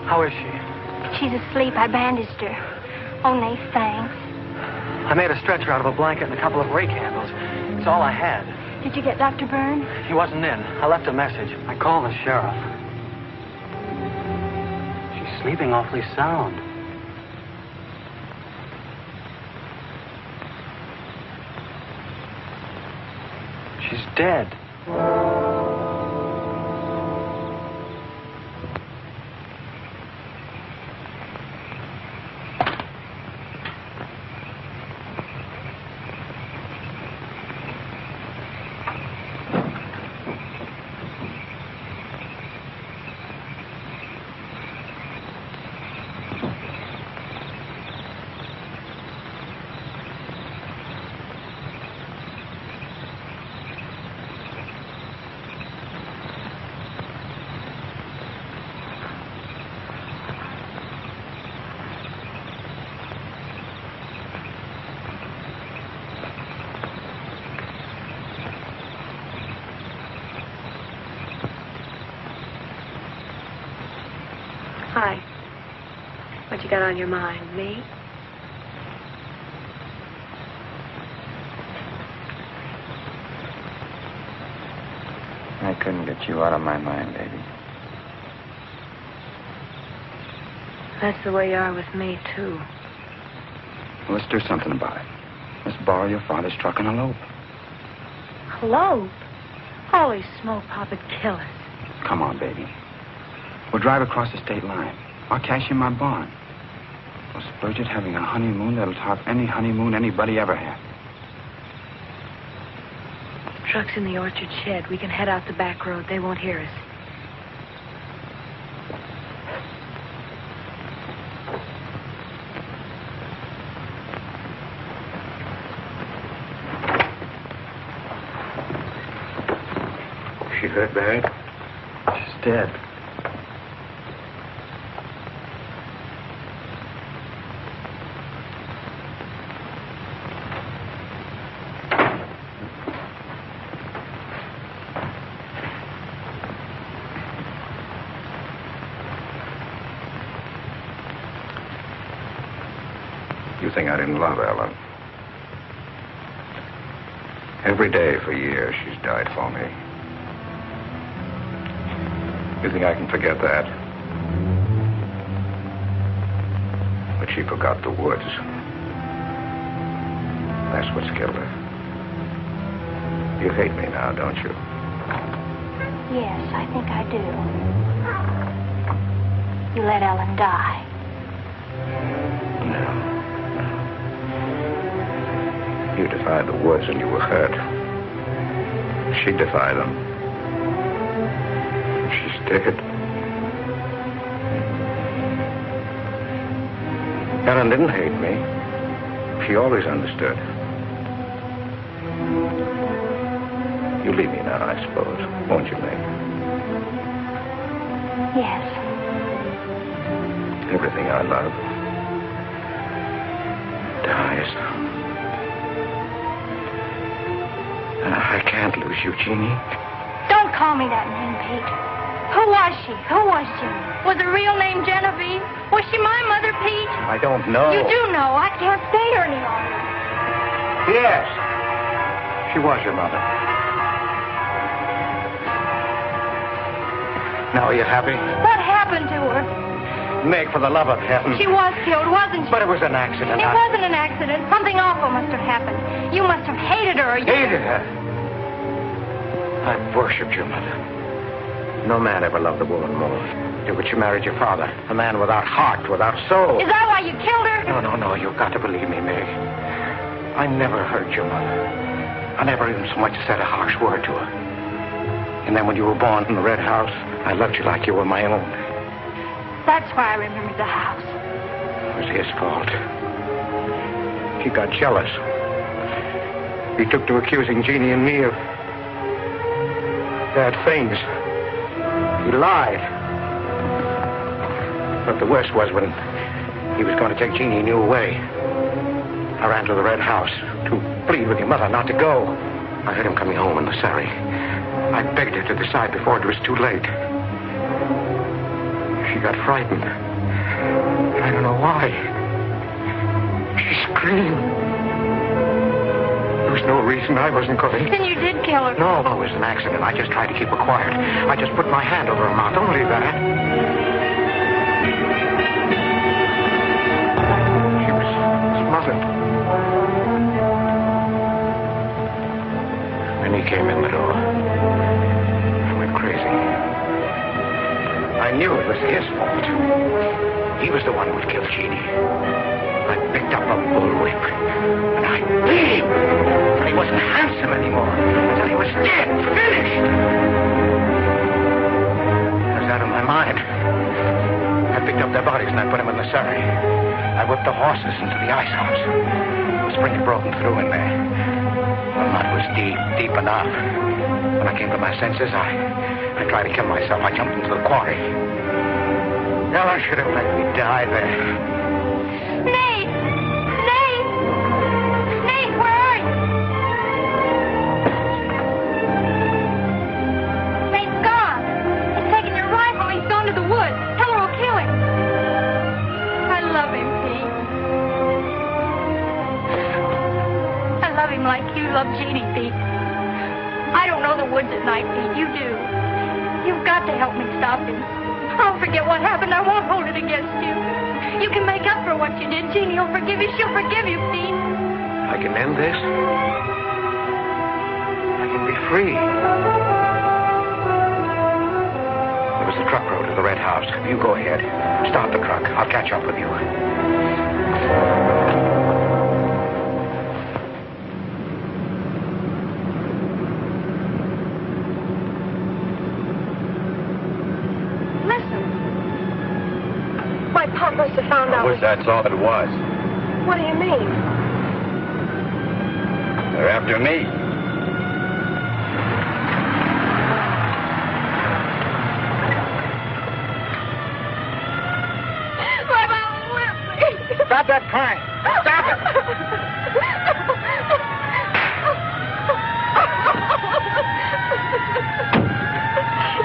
How is she? She's asleep. I bandaged her. Oh, Nath, thanks. I made a stretcher out of a blanket and a couple of rake handles. It's all I had. Did you get Dr. Byrne? He wasn't in. I left a message. I called the sheriff. She's sleeping awfully sound. She's dead. Hi. What you got on your mind? Me? I couldn't get you out of my mind, baby. That's the way you are with me, too. Well, let's do something about it. Let's borrow your father's truck and elope. Elope? Holy smoke, Papa'd kill us. Come on, baby. We'll drive across the state line. I'll cash in my barn. We'll splurge at having a honeymoon that'll top any honeymoon anybody ever had. Truck's in the orchard shed. We can head out the back road. They won't hear us. She hurt bad? She's dead. You think I didn't love Ellen? Every day for years she's died for me. You think I can forget that? But she forgot the woods. That's what's killed her. You hate me now, don't you? Yes, I think I do. You let Ellen die. No. You defied the woods and you were hurt. She defied them. She's dead. Ellen didn't hate me. She always understood. You leave me now, I suppose, won't you, Meg? Yes. Everything I love dies. I can't lose you, Jeannie. Don't call me that name, Pete. Who was she? Who was she? Was her real name Genevieve? Was she my mother, Pete? I don't know. You do know. I can't stay here any longer. Yes. She was your mother. Now are you happy? What happened to her? Meg, for the love of heaven. She was killed, wasn't she? But it was an accident. It wasn't an accident. Something awful must have happened. You must have hated her. Hated her? I've worshipped your mother. No man ever loved a woman more. But you married your father, a man without heart, without soul. Is that why you killed her? No, you've got to believe me, Meg. I never hurt your mother. I never even so much as said a harsh word to her. And then when you were born in the Red House, I loved you like you were my own. That's why I remembered the house. It was his fault. He got jealous. He took to accusing Jeannie and me of bad things. He lied. But the worst was when he was going to take Jeannie and you away. I ran to the Red House to plead with your mother not to go. I heard him coming home in the surrey. I begged her to decide before it was too late. She got frightened. I don't know why. She screamed. There was no reason I wasn't going. Then you did kill her. No, it was an accident. I just tried to keep her quiet. I just put my hand over her mouth. Only that. She was smothered. Then he came in the door. I went crazy. I knew it was his fault. He was the one who had killed Jeannie. I picked up a bullwhip, and I beat him. But he wasn't handsome anymore. Until he was dead, finished. I was out of my mind. I picked up their bodies and I put them in the surrey. I whipped the horses into the ice house. The spring had broken through in there. The mud was deep, deep enough. When I came to my senses, I tried to kill myself. I jumped into the quarry. Ellen should have let me die there. Nate! Nate! Nate, where are you? Nate's gone. He's taken your rifle. He's gone to the woods. Tell her we'll kill him. I love him, Pete. I love him like you love Jeannie, Pete. I don't know the woods at night, Pete. You do. You've got to help me stop him. I'll forget what happened. I won't hold it against you. You can make up for what you did. Jeannie will forgive you. She'll forgive you, Pete. I can end this. I can be free. There was the truck road to the Red House. You go ahead. Start the truck. I'll catch up with you. Must have found out. That's all it was. What do you mean? They're after me. My mom whipped me. Stop that crying. Stop it.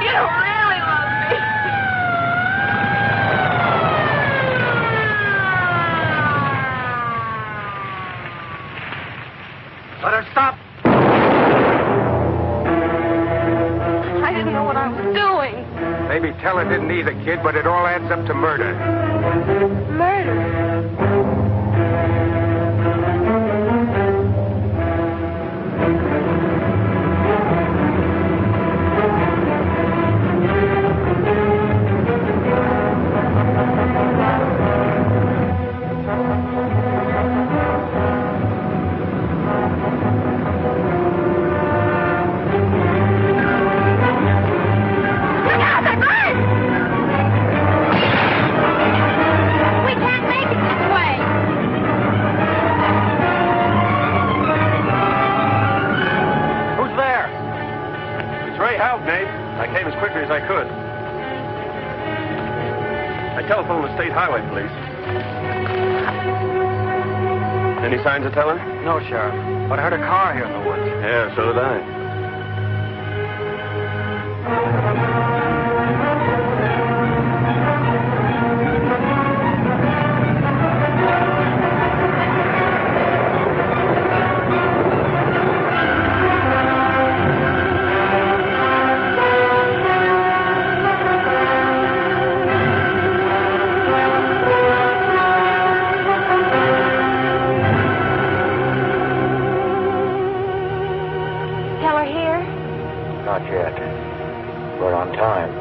You don't really love me. Let her stop. I didn't know what I was doing. Maybe Teller didn't either, kid, but it all adds up to murder. Murder. Telephone the state highway police. Any signs of Teller? No, Sheriff. But I heard a car here in the woods. Yeah, so did I. Not yet. We're on time.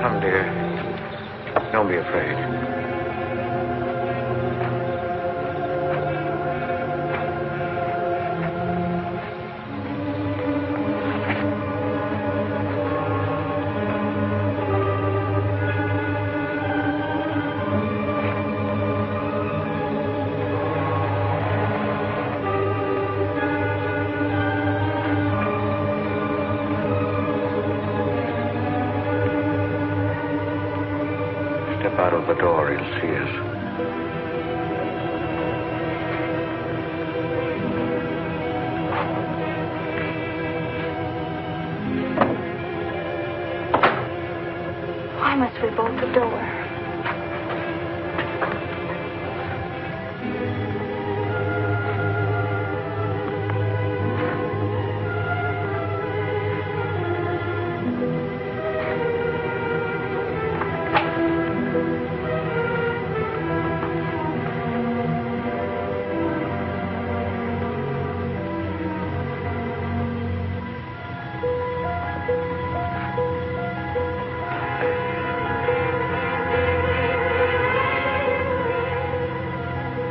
Come, dear. Don't be afraid. Step out of the door, he'll see us. Why must we bolt the door?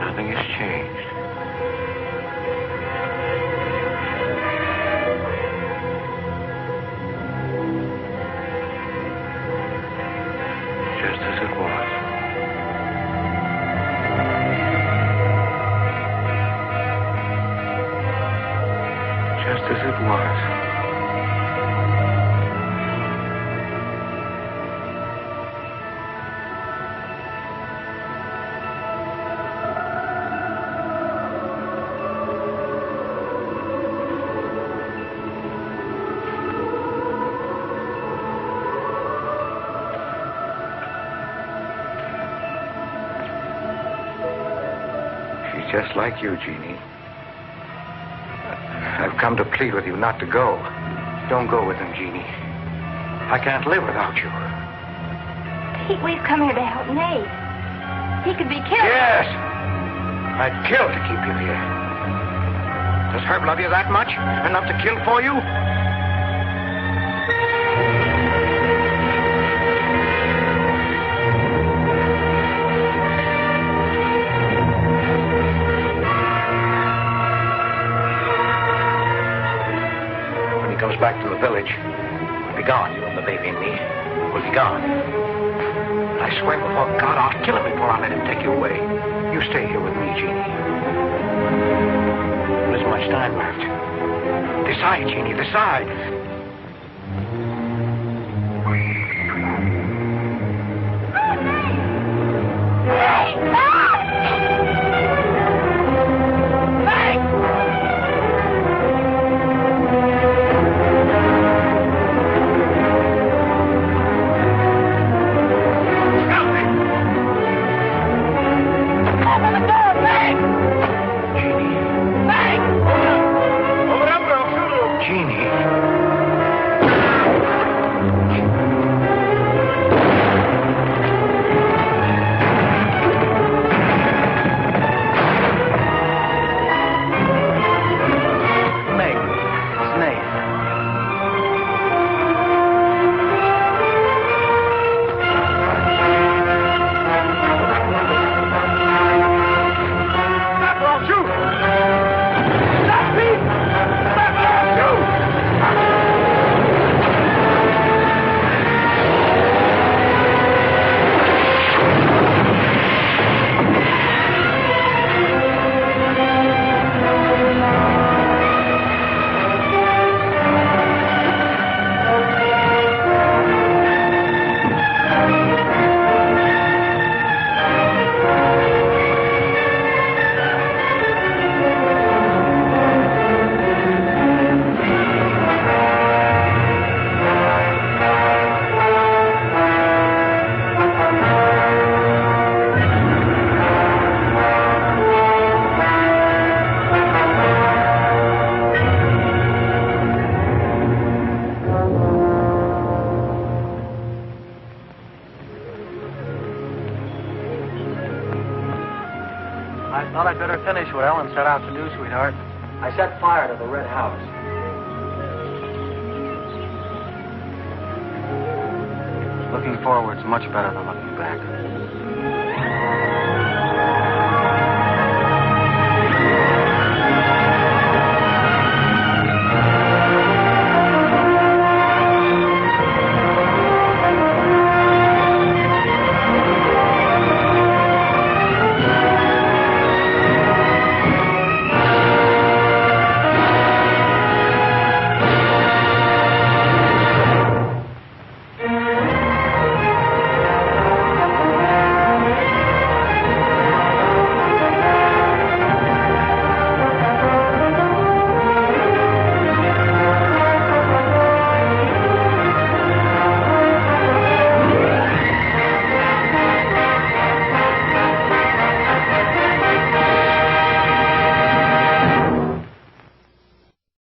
Nothing has changed. Just as it was. Just as it was. She's just like you, Jeannie. I've come to plead with you not to go. Don't go with him, Jeannie. I can't live without you. Pete, we've come here to help Nate. He could be killed. Yes! I'd kill to keep you here. Does Herb love you that much? Enough to kill for you? When he comes back to the village, we'll be gone. You and the baby and me. We'll be gone. I swear before God, I'll kill him before I let him take you away. You stay here with me, Jeannie. There isn't much time left. Decide, Jeannie, decide. Jeannie. I thought I'd better finish what Ellen set out to do, sweetheart. I set fire to the red house. Looking forward's much better than looking back.